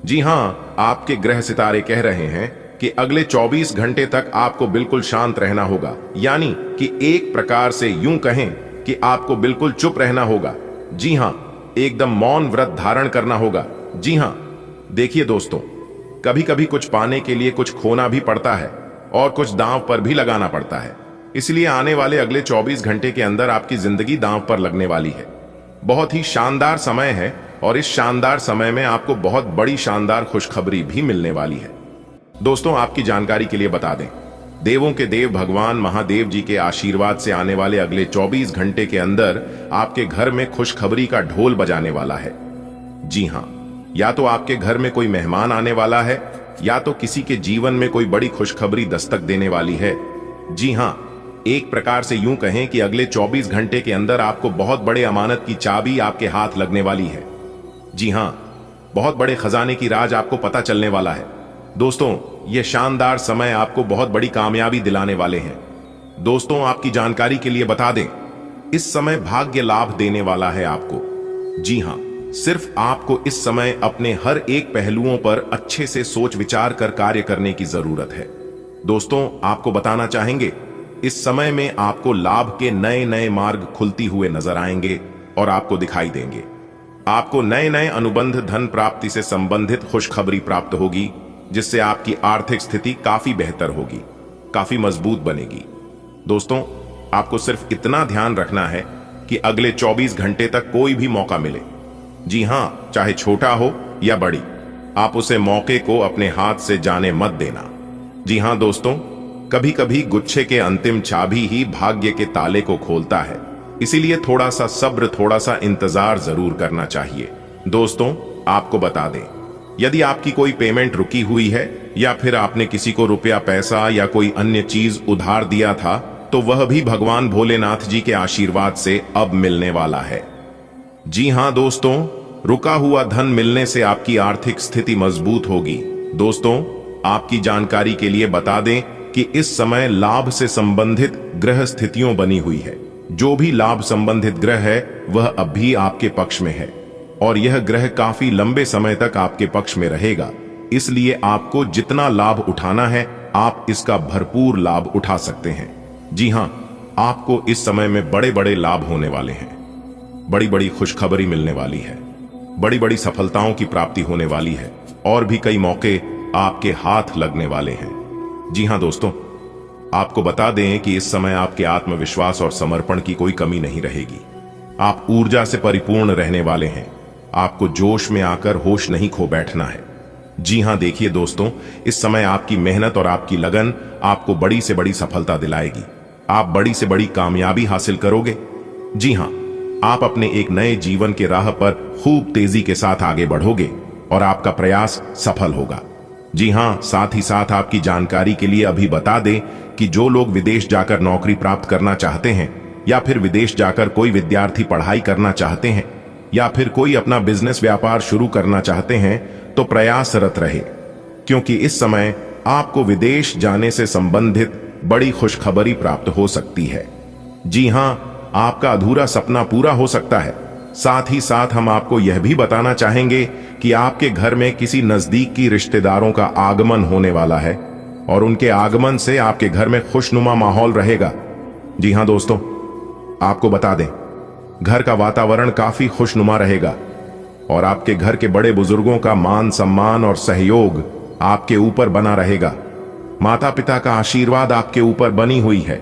जी हां, आपके ग्रह सितारे कह रहे हैं कि अगले 24 घंटे तक आपको बिल्कुल शांत रहना होगा, यानी कि एक प्रकार से यूं कहें कि आपको बिल्कुल चुप रहना होगा। जी हां, एकदम मौन व्रत धारण करना होगा। जी हां, देखिए दोस्तों, कभी कभी कुछ पाने के लिए कुछ खोना भी पड़ता है और कुछ दांव पर भी लगाना पड़ता है। इसलिए आने वाले अगले 24 घंटे के अंदर आपकी जिंदगी दांव पर लगने वाली है। बहुत ही शानदार समय है और इस शानदार समय में आपको बहुत बड़ी शानदार खुशखबरी भी मिलने वाली है। दोस्तों, आपकी जानकारी के लिए बता दें, देवों के देव भगवान महादेव जी के आशीर्वाद से आने वाले अगले 24 घंटे के अंदर आपके घर में खुशखबरी का ढोल बजाने वाला है। जी हां, या तो आपके घर में कोई मेहमान आने वाला है या तो किसी के जीवन में कोई बड़ी खुशखबरी दस्तक देने वाली है। जी हां, एक प्रकार से यूं कहें कि अगले 24 घंटे के अंदर आपको बहुत बड़े अमानत की चाबी आपके हाथ लगने वाली है। जी हां, बहुत बड़े खजाने की राज आपको पता चलने वाला है। दोस्तों, यह शानदार समय आपको बहुत बड़ी कामयाबी दिलाने वाले हैं। दोस्तों, आपकी जानकारी के लिए बता दें, इस समय भाग्य लाभ देने वाला है आपको। जी हां, सिर्फ आपको इस समय अपने हर एक पहलुओं पर अच्छे से सोच विचार कर कार्य करने की जरूरत है। दोस्तों, आपको बताना चाहेंगे, इस समय में आपको लाभ के नए नए मार्ग खुलती हुए नजर आएंगे और आपको दिखाई देंगे। आपको नए नए अनुबंध धन प्राप्ति से संबंधित खुशखबरी प्राप्त होगी, जिससे आपकी आर्थिक स्थिति काफी बेहतर होगी, काफी मजबूत बनेगी। दोस्तों, आपको सिर्फ इतना ध्यान रखना है कि अगले 24 घंटे तक कोई भी मौका मिले, जी हां, चाहे छोटा हो या बड़ी, आप उसे मौके को अपने हाथ से जाने मत देना। जी हां दोस्तों, कभी कभी गुच्छे के अंतिम चाबी ही भाग्य के ताले को खोलता है। इसीलिए थोड़ा सा सब्र, थोड़ा सा इंतजार जरूर करना चाहिए। दोस्तों, आपको बता दें, यदि आपकी कोई पेमेंट रुकी हुई है या फिर आपने किसी को रुपया, पैसा या कोई अन्य चीज उधार दिया था, तो वह भी भगवान भोलेनाथ जी के आशीर्वाद से अब मिलने वाला है। जी हां दोस्तों, रुका हुआ धन मिलने से आपकी आर्थिक स्थिति मजबूत होगी। दोस्तों, आपकी जानकारी के लिए बता दें कि इस समय लाभ से संबंधित ग्रह स्थितियों बनी हुई है। जो भी लाभ संबंधित ग्रह है वह अब भी आपके पक्ष में है और यह ग्रह काफी लंबे समय तक आपके पक्ष में रहेगा। इसलिए आपको जितना लाभ उठाना है आप इसका भरपूर लाभ उठा सकते हैं। जी हां, आपको इस समय में बड़े बड़े लाभ होने वाले हैं। बड़ी बड़ी खुशखबरी मिलने वाली है, बड़ी बड़ी सफलताओं की प्राप्ति होने वाली है और भी कई मौके आपके हाथ लगने वाले हैं। जी हां दोस्तों, आपको बता दें कि इस समय आपके आत्मविश्वास और समर्पण की कोई कमी नहीं रहेगी। आप ऊर्जा से परिपूर्ण रहने वाले हैं। आपको जोश में आकर होश नहीं खो बैठना है। जी हां देखिए दोस्तों, इस समय आपकी मेहनत और आपकी लगन आपको बड़ी से बड़ी सफलता दिलाएगी। आप बड़ी से बड़ी कामयाबी हासिल करोगे। जी हां, आप अपने एक नए जीवन के राह पर खूब तेजी के साथ आगे बढ़ोगे और आपका प्रयास सफल होगा। जी हां, साथ ही साथ आपकी जानकारी के लिए अभी बता दें कि जो लोग विदेश जाकर नौकरी प्राप्त करना चाहते हैं या फिर विदेश जाकर कोई विद्यार्थी पढ़ाई करना चाहते हैं या फिर कोई अपना बिजनेस व्यापार शुरू करना चाहते हैं तो प्रयासरत रहे, क्योंकि इस समय आपको विदेश जाने से संबंधित बड़ी खुशखबरी प्राप्त हो सकती है। जी हां, आपका अधूरा सपना पूरा हो सकता है। साथ ही साथ हम आपको यह भी बताना चाहेंगे कि आपके घर में किसी नजदीकी रिश्तेदारों का आगमन होने वाला है और उनके आगमन से आपके घर में खुशनुमा माहौल रहेगा। जी हां दोस्तों, आपको बता दें, घर का वातावरण काफी खुशनुमा रहेगा और आपके घर के बड़े बुजुर्गों का मान सम्मान और सहयोग आपके ऊपर बना रहेगा। माता पिता का आशीर्वाद आपके ऊपर बनी हुई है।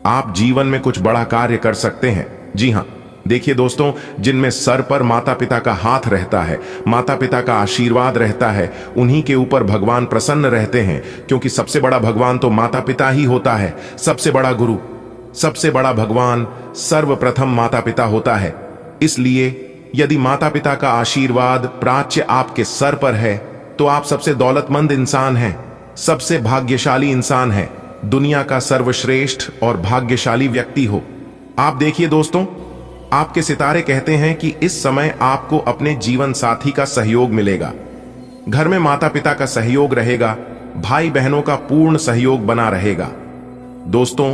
आप जीवन में कुछ बड़ा कार्य कर सकते हैं। जी हां देखिए दोस्तों, जिनमें सर पर माता पिता का हाथ रहता है, माता पिता का आशीर्वाद रहता है, उन्हीं के ऊपर भगवान प्रसन्न रहते हैं, क्योंकि सबसे बड़ा भगवान तो माता पिता ही होता है। सबसे बड़ा गुरु, सबसे बड़ा भगवान सर्वप्रथम माता पिता होता है। इसलिए यदि माता पिता का आशीर्वाद प्राच्य आपके सर पर है तो आप सबसे दौलतमंद इंसान हैं, सबसे भाग्यशाली इंसान हैं, दुनिया का सर्वश्रेष्ठ और भाग्यशाली व्यक्ति हो। आप देखिए दोस्तों, आपके सितारे कहते हैं कि इस समय आपको अपने जीवन साथी का सहयोग मिलेगा। घर में माता पिता का सहयोग रहेगा, भाई बहनों का पूर्ण सहयोग बना रहेगा। दोस्तों,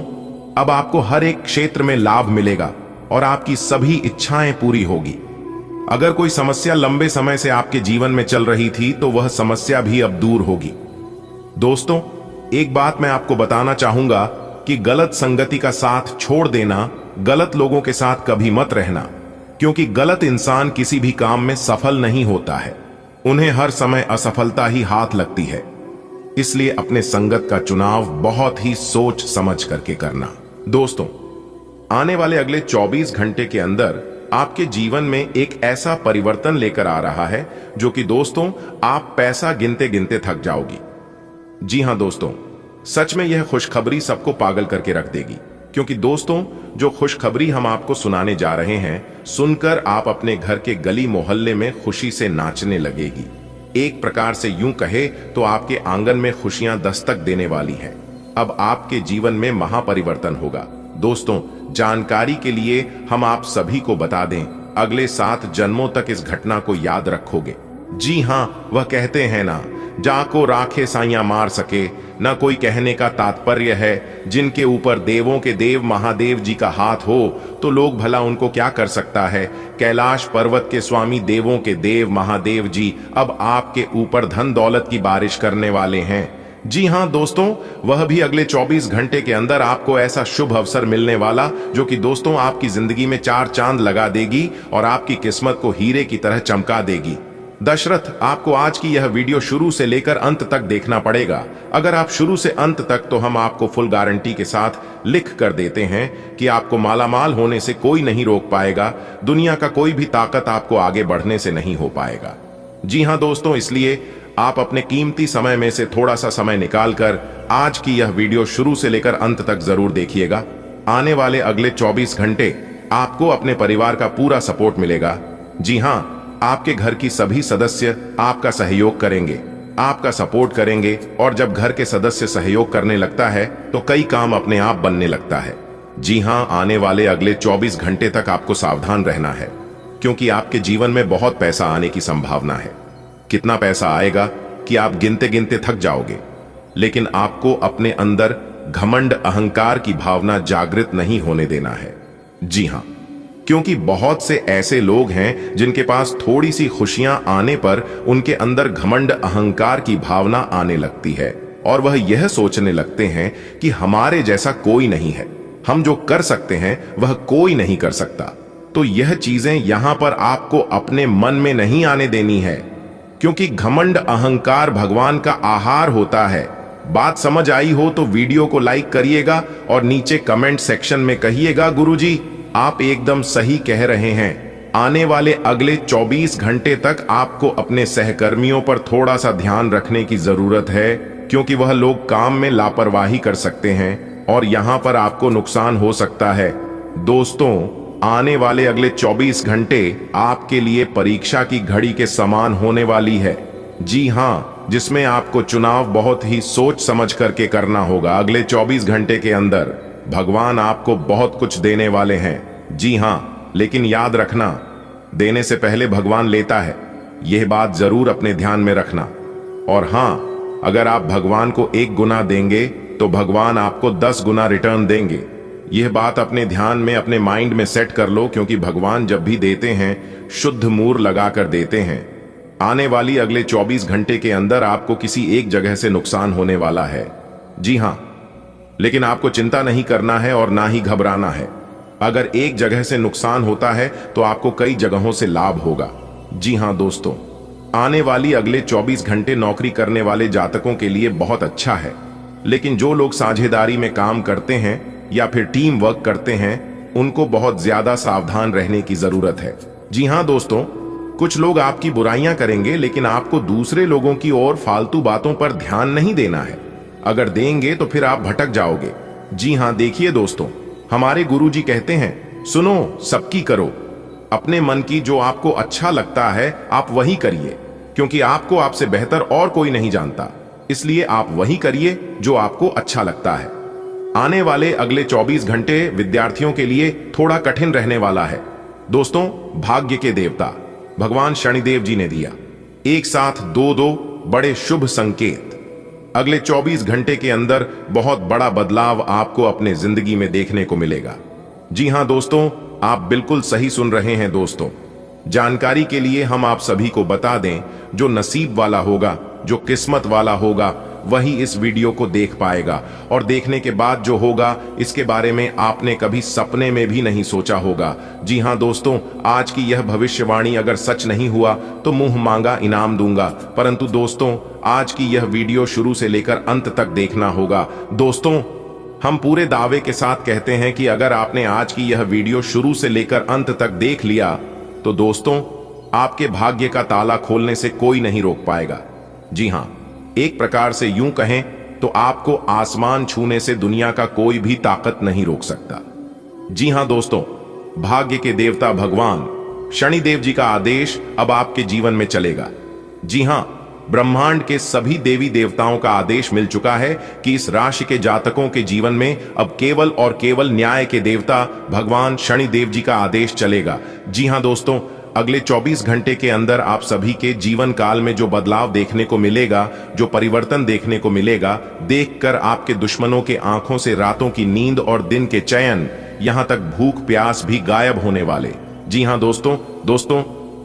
अब आपको हर एक क्षेत्र में लाभ मिलेगा और आपकी सभी इच्छाएं पूरी होगी। अगर कोई समस्या लंबे समय से आपके जीवन में चल रही थी तो वह समस्या भी अब दूर होगी। दोस्तों, एक बात मैं आपको बताना चाहूंगा कि गलत संगति का साथ छोड़ देना, गलत लोगों के साथ कभी मत रहना, क्योंकि गलत इंसान किसी भी काम में सफल नहीं होता है। उन्हें हर समय असफलता ही हाथ लगती है। इसलिए अपने संगत का चुनाव बहुत ही सोच समझ करके करना। दोस्तों, आने वाले अगले 24 घंटे के अंदर आपके जीवन में एक ऐसा परिवर्तन लेकर आ रहा है जो कि दोस्तों आप पैसा गिनते गिनते थक जाओगी। जी हां दोस्तों, सच में यह खुशखबरी सबको पागल करके रख देगी, क्योंकि दोस्तों जो खुशखबरी हम आपको सुनाने जा रहे हैं, सुनकर आप अपने घर के गली मोहल्ले में खुशी से नाचने लगेगी। एक प्रकार से यूं कहे तो आपके आंगन में खुशियां दस्तक देने वाली हैं। अब आपके जीवन में महापरिवर्तन होगा। दोस्तों, जानकारी के लिए हम आप सभी को बता दें, अगले 7 जन्मों तक इस घटना को याद रखोगे। जी हां, वह कहते हैं ना, जाको राखे साइया मार सके, न कोई कहने का तात्पर्य है। जिनके ऊपर देवों के देव महादेव जी का हाथ हो तो लोग भला उनको क्या कर सकता है। कैलाश पर्वत के स्वामी देवों के देव महादेव जी अब आपके ऊपर धन दौलत की बारिश करने वाले हैं। जी हां दोस्तों, वह भी अगले 24 घंटे के अंदर आपको ऐसा शुभ अवसर मिलने वाला जो कि दोस्तों आपकी जिंदगी में 4 चांद लगा देगी और आपकी किस्मत को हीरे की तरह चमका देगी। दशरथ, आपको आज की यह वीडियो शुरू से लेकर अंत तक देखना पड़ेगा। अगर आप शुरू से अंत तक, तो हम आपको फुल गारंटी के साथ लिख कर देते हैं कि आपको मालामाल होने से कोई नहीं रोक पाएगा। दुनिया का कोई भी ताकत आपको आगे बढ़ने से नहीं हो पाएगा। जी हां दोस्तों, इसलिए आप अपने कीमती समय में से थोड़ा सा समय निकालकर आज की यह वीडियो शुरू से लेकर अंत तक जरूर देखिएगा। आने वाले अगले 24 घंटे आपको अपने परिवार का पूरा सपोर्ट मिलेगा। जी हां, आपके घर की सभी सदस्य आपका सहयोग करेंगे, आपका सपोर्ट करेंगे। और जब घर के सदस्य सहयोग करने लगता है तो कई काम अपने आप बनने लगता है। जी हां, आने वाले अगले 24 घंटे तक आपको सावधान रहना है, क्योंकि आपके जीवन में बहुत पैसा आने की संभावना है। कितना पैसा आएगा कि आप गिनते गिनते थक जाओगे, लेकिन आपको अपने अंदर घमंड अहंकार की भावना जागृत नहीं होने देना है। जी हां, क्योंकि बहुत से ऐसे लोग हैं जिनके पास थोड़ी सी खुशियां आने पर उनके अंदर घमंड अहंकार की भावना आने लगती है और वह यह सोचने लगते हैं कि हमारे जैसा कोई नहीं है, हम जो कर सकते हैं वह कोई नहीं कर सकता। तो यह चीजें यहां पर आपको अपने मन में नहीं आने देनी है, क्योंकि घमंड अहंकार भगवान का आहार होता है। बात समझ आई हो तो वीडियो को लाइक करिएगा और नीचे कमेंट सेक्शन में कहिएगा, गुरुजी आप एकदम सही कह रहे हैं। आने वाले अगले 24 घंटे तक आपको अपने सहकर्मियों पर थोड़ा सा ध्यान रखने की जरूरत है, क्योंकि वह लोग काम में लापरवाही कर सकते हैं और यहां पर आपको नुकसान हो सकता है। दोस्तों, आने वाले अगले 24 घंटे आपके लिए परीक्षा की घड़ी के समान होने वाली है। जी हां, जिसमें आपको चुनाव बहुत ही सोच समझ करके करना होगा। अगले 24 घंटे के अंदर भगवान आपको बहुत कुछ देने वाले हैं। जी हां, लेकिन याद रखना, देने से पहले भगवान लेता है, यह बात जरूर अपने ध्यान में रखना। और हां, अगर आप भगवान को 1 गुना देंगे तो भगवान आपको 10 गुना रिटर्न देंगे। यह बात अपने ध्यान में, अपने माइंड में सेट कर लो, क्योंकि भगवान जब भी देते हैं शुद्ध मूर लगाकर देते हैं। आने वाली अगले 24 घंटे के अंदर आपको किसी एक जगह से नुकसान होने वाला है। जी हां, लेकिन आपको चिंता नहीं करना है और ना ही घबराना है। अगर एक जगह से नुकसान होता है तो आपको कई जगहों से लाभ होगा। जी हां दोस्तों, आने वाली अगले 24 घंटे नौकरी करने वाले जातकों के लिए बहुत अच्छा है, लेकिन जो लोग साझेदारी में काम करते हैं या फिर टीम वर्क करते हैं, उनको बहुत ज्यादा सावधान रहने की जरूरत है। जी हां दोस्तों, कुछ लोग आपकी बुराइयां करेंगे, लेकिन आपको दूसरे लोगों की ओर फालतू बातों पर ध्यान नहीं देना है। अगर देंगे तो फिर आप भटक जाओगे। जी हां, देखिए दोस्तों, हमारे गुरुजी कहते हैं, सुनो सबकी करो, अपने मन की जो आपको अच्छा लगता है आप वही करिए, क्योंकि आपको आपसे बेहतर और कोई नहीं जानता। इसलिए आप वही करिए जो आपको अच्छा लगता है। आने वाले अगले 24 घंटे विद्यार्थियों के लिए थोड़ा कठिन रहने वाला है। दोस्तों, भाग्य के देवता भगवान शनिदेव जी ने दिया एक साथ दो बड़े शुभ संकेत। अगले 24 घंटे के अंदर बहुत बड़ा बदलाव आपको अपने जिंदगी में देखने को मिलेगा। जी हां दोस्तों, आप बिल्कुल सही सुन रहे हैं दोस्तों। जानकारी के लिए हम आप सभी को बता दें, जो नसीब वाला होगा, जो किस्मत वाला होगा, वही इस वीडियो को देख पाएगा। और देखने के बाद जो होगा, इसके बारे में आपने कभी सपने में भी नहीं सोचा होगा। जी हां दोस्तों, आज की यह भविष्यवाणी अगर सच नहीं हुआ तो मुंह मांगा इनाम दूंगा। परंतु दोस्तों, आज की यह वीडियो शुरू से लेकर अंत तक देखना होगा। दोस्तों, हम पूरे दावे के साथ कहते हैं कि अगर आपने आज की यह वीडियो शुरू से लेकर अंत तक देख लिया तो दोस्तों, आपके भाग्य का ताला खोलने से कोई नहीं रोक पाएगा। जी हां, एक प्रकार से यूं कहें तो आपको आसमान छूने से दुनिया का कोई भी ताकत नहीं रोक सकता। जी हां दोस्तों, भाग्य के देवता भगवान शनिदेव जी का आदेश अब आपके जीवन में चलेगा। जी हां, ब्रह्मांड के सभी देवी देवताओं का आदेश मिल चुका है कि इस राशि के जातकों के जीवन में अब केवल और केवल न्याय के देवता भगवान शनिदेव जी का आदेश चलेगा। जी हां दोस्तों, अगले 24 घंटे के अंदर आप सभी के जीवन काल में जो बदलाव देखने को मिलेगा, जो परिवर्तन देखने को मिलेगा, देखकर आपके दुश्मनों के आंखों से रातों की नींद और दिन के चैन, यहां तक भूख प्यास भी गायब होने वाले। जी हां दोस्तों,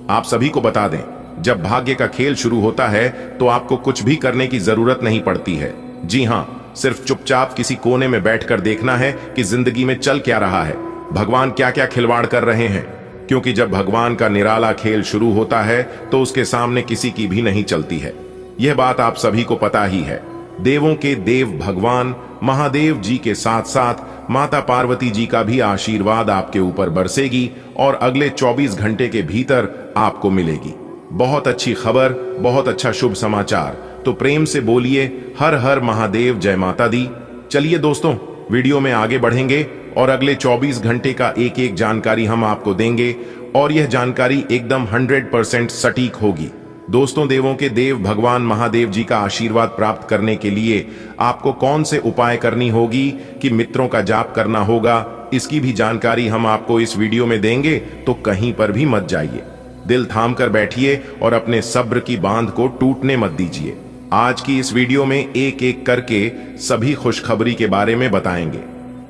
आप सभी को बता दें, जब भाग्य का खेल शुरू होता है तो आपको कुछ भी करने की जरूरत नहीं पड़ती है। जी हां, सिर्फ चुपचाप किसी कोने में बैठकर देखना है कि जिंदगी में चल क्या रहा है, भगवान क्या क्या खिलवाड़ कर रहे हैं। क्योंकि जब भगवान का निराला खेल शुरू होता है तो उसके सामने किसी की भी नहीं चलती है। यह बात आप सभी को पता ही है। देवों के देव भगवान महादेव जी के साथ साथ माता पार्वती जी का भी आशीर्वाद आपके ऊपर बरसेगी और अगले 24 घंटे के भीतर आपको मिलेगी बहुत अच्छी खबर, बहुत अच्छा शुभ समाचार। तो प्रेम से बोलिए हर हर महादेव, जय माता दी। चलिए दोस्तों, वीडियो में आगे बढ़ेंगे और अगले 24 घंटे का एक एक जानकारी हम आपको देंगे और यह जानकारी एकदम 100% सटीक होगी। दोस्तों, देवों के देव भगवान महादेव जी का आशीर्वाद प्राप्त करने के लिए आपको कौन से उपाय करनी होगी, कि मित्रों का जाप करना होगा, इसकी भी जानकारी हम आपको इस वीडियो में देंगे, तो कहीं पर भी मत जाइए। दिल थाम कर बैठिए और अपने सब्र की बांध को टूटने मत दीजिए। आज की इस वीडियो में एक एक करके सभी खुशखबरी के बारे में बताएंगे।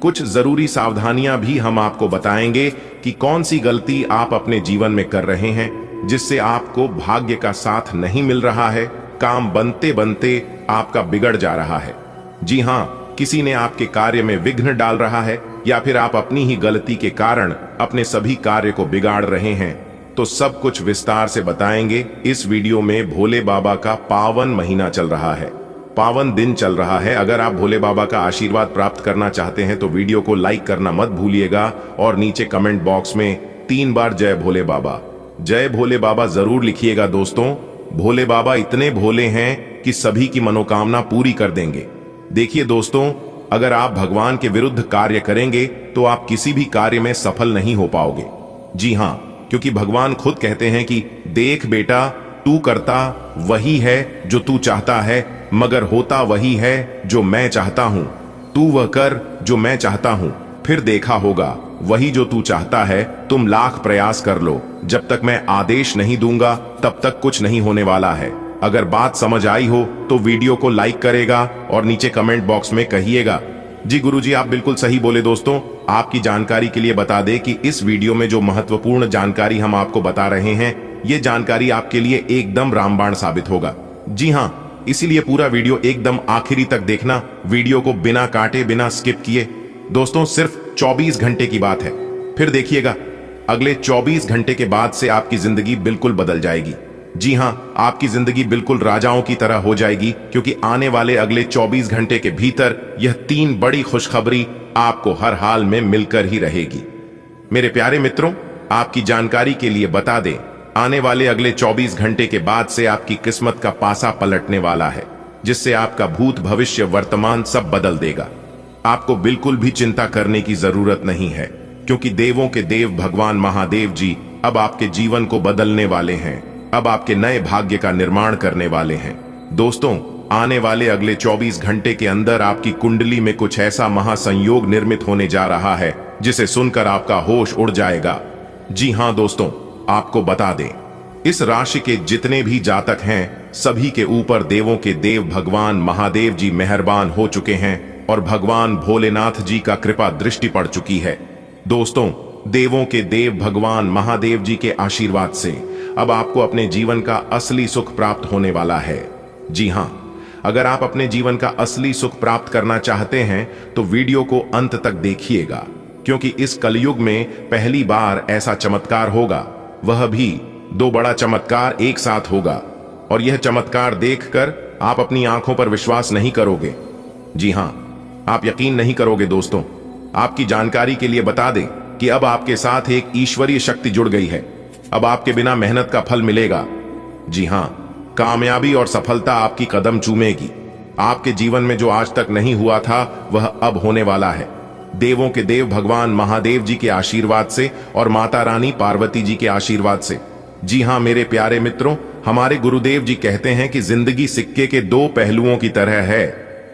कुछ जरूरी सावधानियां भी हम आपको बताएंगे कि कौन सी गलती आप अपने जीवन में कर रहे हैं, जिससे आपको भाग्य का साथ नहीं मिल रहा है, काम बनते बनते आपका बिगड़ जा रहा है। जी हाँ, किसी ने आपके कार्य में विघ्न डाल रहा है, या फिर आप अपनी ही गलती के कारण अपने सभी कार्य को बिगाड़ रहे हैं। तो सब कुछ विस्तार से बताएंगे इस वीडियो में। भोले बाबा का पावन महीना चल रहा है, पावन दिन चल रहा है। अगर आप भोले बाबा का आशीर्वाद प्राप्त करना चाहते हैं तो वीडियो को लाइक करना मत भूलिएगा और नीचे कमेंट बॉक्स में 3 बार जय भोले बाबा, जय भोले बाबा जरूर लिखिएगा। दोस्तों, भोले बाबा इतने भोले हैं कि सभी की मनोकामना पूरी कर देंगे। देखिए दोस्तों, अगर आप भगवान के विरुद्ध कार्य करेंगे तो आप किसी भी कार्य में सफल नहीं हो पाओगे। जी हाँ, क्योंकि भगवान खुद कहते हैं कि देख बेटा, तू करता वही है जो तू चाहता है, मगर होता वही है जो मैं चाहता हूं। तू वह कर जो मैं चाहता हूं, फिर देखा होगा वही जो तू चाहता है। तुम लाख प्रयास कर लो, जब तक मैं आदेश नहीं दूंगा तब तक कुछ नहीं होने वाला है। अगर बात समझ आई हो तो वीडियो को लाइक करेगा और नीचे कमेंट बॉक्स में कहिएगा जी गुरुजी आप बिल्कुल सही बोले। दोस्तों, आपकी जानकारी के लिए बता दें कि इस वीडियो में जो महत्वपूर्ण जानकारी हम आपको बता रहे हैं, ये जानकारी आपके लिए एकदम रामबाण साबित होगा। जी हाँ, इसीलिए पूरा वीडियो एकदम आखिरी तक देखना, वीडियो को बिना काटे बिना स्किप किए। दोस्तों, सिर्फ 24 घंटे की बात है, फिर देखिएगा अगले 24 घंटे के बाद से आपकी जिंदगी बिल्कुल बदल जाएगी। जी हाँ, आपकी जिंदगी बिल्कुल राजाओं की तरह हो जाएगी, क्योंकि आने वाले अगले 24 घंटे के भीतर यह 3 बड़ी खुशखबरी आपको हर हाल में मिलकर ही रहेगी। मेरे प्यारे मित्रों, आपकी जानकारी के लिए बता दें, आने वाले अगले 24 घंटे के बाद से आपकी किस्मत का पासा पलटने वाला है, जिससे आपका भूत भविष्य वर्तमान सब बदल देगा। आपको बिल्कुल भी चिंता करने की जरूरत नहीं है, क्योंकि देवों के देव भगवान महादेव जी अब आपके जीवन को बदलने वाले हैं, अब आपके नए भाग्य का निर्माण करने वाले हैं। दोस्तों, आने वाले अगले 24 घंटे के अंदर आपकी कुंडली में कुछ ऐसा महासंयोग निर्मित होने जा रहा है जिसे सुनकर आपका होश उड़ जाएगा। जी हाँ दोस्तों, आपको बता दें, इस राशि के जितने भी जातक हैं, सभी के ऊपर देवों के देव भगवान महादेव जी मेहरबान हो चुके हैं और भगवान भोलेनाथ जी का कृपा दृष्टि पड़ चुकी है। दोस्तों, देवों के देव भगवान महादेव जी के आशीर्वाद से अब आपको अपने जीवन का असली सुख प्राप्त होने वाला है। जी हाँ, अगर आप अपने जीवन का असली सुख प्राप्त करना चाहते हैं तो वीडियो को अंत तक देखिएगा, क्योंकि इस कलयुग में पहली बार ऐसा चमत्कार होगा, वह भी 2 बड़ा चमत्कार एक साथ होगा, और यह चमत्कार देखकर आप अपनी आंखों पर विश्वास नहीं करोगे। जी हाँ, आप यकीन नहीं करोगे। दोस्तों, आपकी जानकारी के लिए बता दें कि अब आपके साथ एक ईश्वरीय शक्ति जुड़ गई है। अब आपके बिना मेहनत का फल मिलेगा। जी हाँ, कामयाबी और सफलता आपकी कदम चूमेगी। आपके जीवन में जो आज तक नहीं हुआ था, वह अब होने वाला है, देवों के देव भगवान महादेव जी के आशीर्वाद से और माता रानी पार्वती जी के आशीर्वाद से। जी हाँ मेरे प्यारे मित्रों, हमारे गुरुदेव जी कहते हैं कि जिंदगी सिक्के के 2 पहलुओं की तरह है,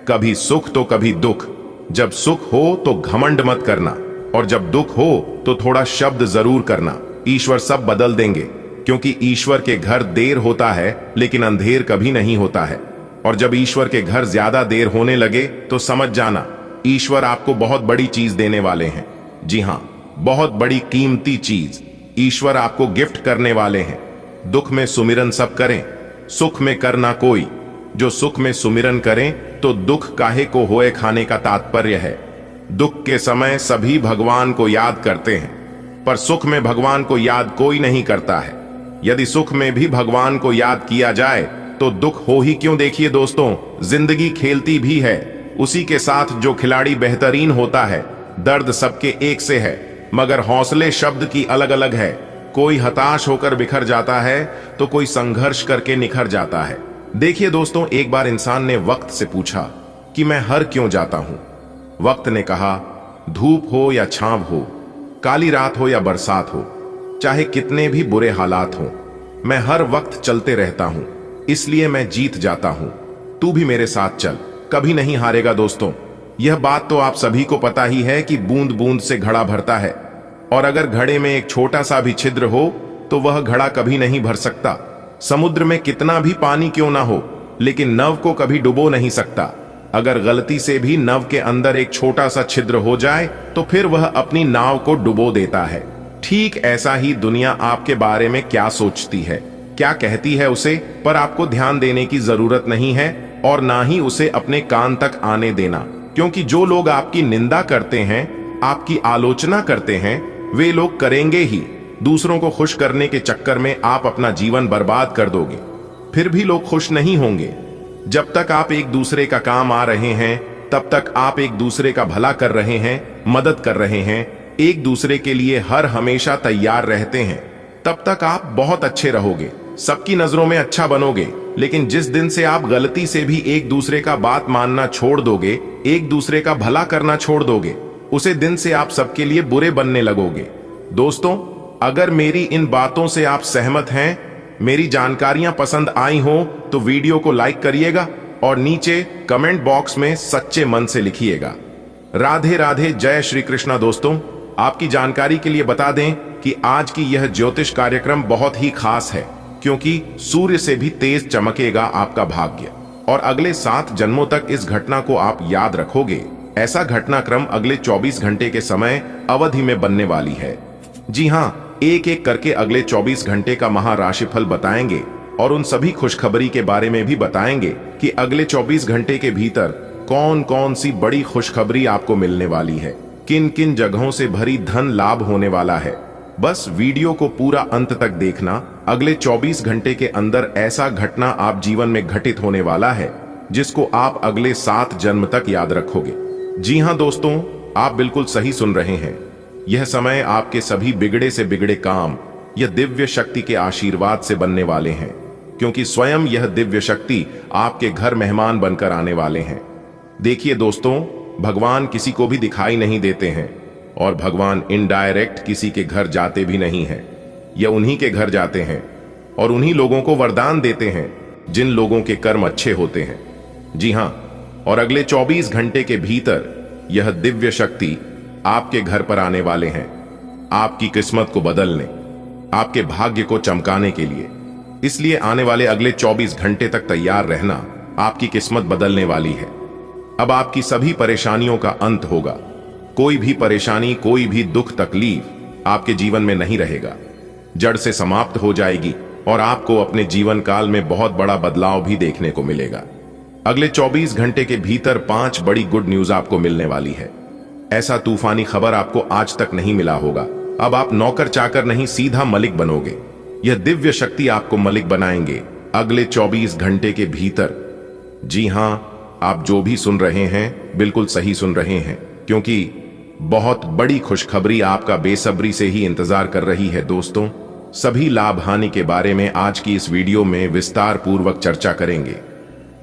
कभी सुख तो कभी दुख। जब सुख हो तो घमंड मत करना, और जब दुख हो तो थोड़ा शब्द जरूर करना। ईश्वर सब बदल देंगे, क्योंकि ईश्वर के घर देर होता है लेकिन अंधेर कभी नहीं होता है। और जब ईश्वर के घर ज्यादा देर होने लगे तो समझ जाना, ईश्वर आपको बहुत बड़ी चीज देने वाले हैं। जी हाँ, बहुत बड़ी कीमती चीज ईश्वर आपको गिफ्ट करने वाले हैं। दुख में सुमिरन सब करें, सुख में करना कोई। जो सुख में सुमिरन करें तो दुख काहे को होए खाने का तात्पर्य है। दुख के समय सभी भगवान को याद करते हैं, पर सुख में भगवान को याद कोई नहीं करता है। यदि सुख में भी भगवान को याद किया जाए तो दुख हो ही क्यों। देखिए दोस्तों, जिंदगी खेलती भी है, उसी के साथ जो खिलाड़ी बेहतरीन होता है। दर्द सबके एक से है, मगर हौसले शब्द की अलग अलग है। कोई हताश होकर बिखर जाता है तो कोई संघर्ष करके निखर जाता है। देखिए दोस्तों, एक बार इंसान ने वक्त से पूछा कि मैं हर क्यों जाता हूं। वक्त ने कहा, धूप हो या छांव हो, काली रात हो या बरसात हो, चाहे कितने भी बुरे हालात हों। मैं हर वक्त चलते रहता हूं, इसलिए मैं जीत जाता हूं। तू भी मेरे साथ चल, कभी नहीं हारेगा। दोस्तों, यह बात तो आप सभी को पता ही है कि बूंद बूंद से घड़ा भरता है, और अगर घड़े में एक छोटा सा भी छिद्र हो तो वह घड़ा कभी नहीं भर सकता। समुद्र में कितना भी पानी क्यों ना हो, लेकिन नव को कभी डुबो नहीं सकता। अगर गलती से भी नव के अंदर एक छोटा सा छिद्र हो जाए तो फिर वह अपनी नाव को डुबो देता है। ठीक ऐसा ही दुनिया आपके बारे में क्या सोचती है, क्या कहती है उसे, पर आपको ध्यान देने की जरूरत नहीं है और ना ही उसे अपने कान तक आने देना, क्योंकि जो लोग आपकी निंदा करते हैं, आपकी आलोचना करते हैं, वे लोग करेंगे ही। दूसरों को खुश करने के चक्कर में आप अपना जीवन बर्बाद कर दोगे, फिर भी लोग खुश नहीं होंगे। जब तक आप एक दूसरे का काम आ रहे हैं, तब तक आप एक दूसरे का भला कर रहे हैं, मदद कर रहे हैं, एक दूसरे के लिए हर हमेशा तैयार रहते हैं, तब तक आप बहुत अच्छे रहोगे, सबकी नजरों में अच्छा बनोगे। लेकिन जिस दिन से आप गलती से भी एक दूसरे का बात मानना छोड़ दोगे, एक दूसरे का भला करना छोड़ दोगे, उसे दिन से आप सबके लिए बुरे बनने लगोगे। दोस्तों, अगर मेरी इन बातों से आप सहमत हैं, मेरी जानकारियां पसंद आई हो तो वीडियो को लाइक करिएगा और नीचे कमेंट बॉक्स में सच्चे मन से लिखिएगा। राधे राधे, जय श्री कृष्णा। दोस्तों, आपकी जानकारी के लिए बता दें कि आज की यह ज्योतिष कार्यक्रम बहुत ही खास है, क्योंकि सूर्य से भी तेज चमकेगा आपका भाग्य, और अगले 7 जन्मों तक इस घटना को आप याद रखोगे। ऐसा घटनाक्रम अगले 24 घंटे के समय अवधि में बनने वाली है। जी हाँ, एक एक करके अगले 24 घंटे का महाराशिफल बताएंगे और उन सभी खुशखबरी के बारे में भी बताएंगे कि अगले 24 घंटे के भीतर कौन कौन सी बड़ी खुशखबरी आपको मिलने वाली है, किन किन जगहों से भरी धन लाभ होने वाला है। बस वीडियो को पूरा अंत तक देखना। अगले 24 घंटे के अंदर ऐसा घटना आप जीवन में घटित होने वाला है जिसको आप अगले 7 जन्म तक याद रखोगे। जी हाँ दोस्तों, आप बिल्कुल सही सुन रहे हैं। यह समय आपके सभी बिगड़े से बिगड़े काम यह दिव्य शक्ति के आशीर्वाद से बनने वाले हैं, क्योंकि स्वयं यह दिव्य शक्ति आपके घर मेहमान बनकर आने वाले हैं। देखिए दोस्तों, भगवान किसी को भी दिखाई नहीं देते हैं, और भगवान इनडायरेक्ट किसी के घर जाते भी नहीं हैं। यह उन्हीं के घर जाते हैं और उन्हीं लोगों को वरदान देते हैं जिन लोगों के कर्म अच्छे होते हैं। जी हाँ, और अगले 24 घंटे के भीतर यह दिव्य शक्ति आपके घर पर आने वाले हैं, आपकी किस्मत को बदलने, आपके भाग्य को चमकाने के लिए। इसलिए आने वाले अगले 24 घंटे तक तैयार रहना, आपकी किस्मत बदलने वाली है। अब आपकी सभी परेशानियों का अंत होगा। कोई भी परेशानी, कोई भी दुख तकलीफ आपके जीवन में नहीं रहेगा, जड़ से समाप्त हो जाएगी और आपको अपने जीवन काल में बहुत बड़ा बदलाव भी देखने को मिलेगा। अगले 24 घंटे के भीतर 5 बड़ी गुड न्यूज आपको मिलने वाली है। ऐसा तूफानी खबर आपको आज तक नहीं मिला होगा। अब आप नौकर चाकर नहीं, सीधा मलिक बनोगे। यह दिव्य शक्ति आपको मलिक बनाएंगे अगले 24 घंटे के भीतर। जी हां, आप जो भी सुन रहे हैं बिल्कुल सही सुन रहे हैं, क्योंकि बहुत बड़ी खुशखबरी आपका बेसब्री से ही इंतजार कर रही है। दोस्तों, सभी लाभ हानि के बारे में आज की इस वीडियो में विस्तार पूर्वक चर्चा करेंगे।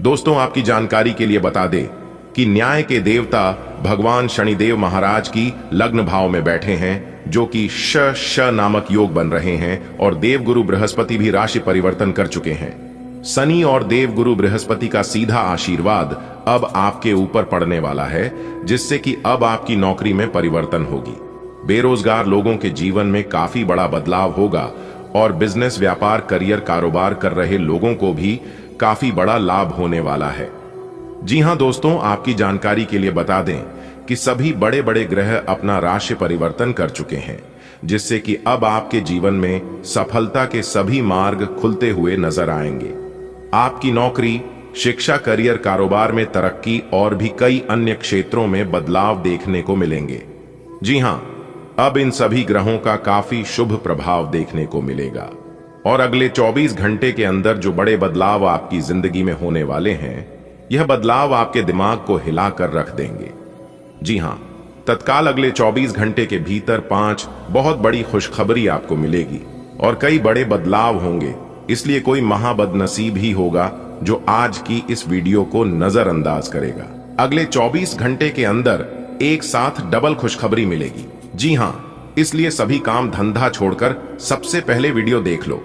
दोस्तों, आपकी जानकारी के लिए बता दें कि न्याय के देवता भगवान शनिदेव महाराज की लग्न भाव में बैठे हैं, जो कि श नामक योग बन रहे हैं, और देवगुरु बृहस्पति भी राशि परिवर्तन कर चुके हैं। शनि और देवगुरु बृहस्पति का सीधा आशीर्वाद अब आपके ऊपर पड़ने वाला है, जिससे कि अब आपकी नौकरी में परिवर्तन होगी। बेरोजगार लोगों के जीवन में काफी बड़ा बदलाव होगा, और बिजनेस, व्यापार, करियर, कारोबार कर रहे लोगों को भी काफी बड़ा लाभ होने वाला है। जी हां दोस्तों, आपकी जानकारी के लिए बता दें कि सभी बड़े बड़े ग्रह अपना राशि परिवर्तन कर चुके हैं, जिससे कि अब आपके जीवन में सफलता के सभी मार्ग खुलते हुए नजर आएंगे। आपकी नौकरी, शिक्षा, करियर, कारोबार में तरक्की और भी कई अन्य क्षेत्रों में बदलाव देखने को मिलेंगे। जी हां, अब इन सभी ग्रहों का काफी शुभ प्रभाव देखने को मिलेगा, और अगले 24 घंटे के अंदर जो बड़े बदलाव आपकी जिंदगी में होने वाले हैं, यह बदलाव आपके दिमाग को हिलाकर रख देंगे। जी हां, तत्काल अगले 24 घंटे के भीतर 5 बहुत बड़ी खुशखबरी आपको मिलेगी और कई बड़े बदलाव होंगे। इसलिए कोई महाबदनसीब ही होगा जो आज की इस वीडियो को नजरअंदाज करेगा। अगले 24 घंटे के अंदर एक साथ डबल खुशखबरी मिलेगी। जी हां, इसलिए सभी काम धंधा छोड़कर सबसे पहले वीडियो देख लो।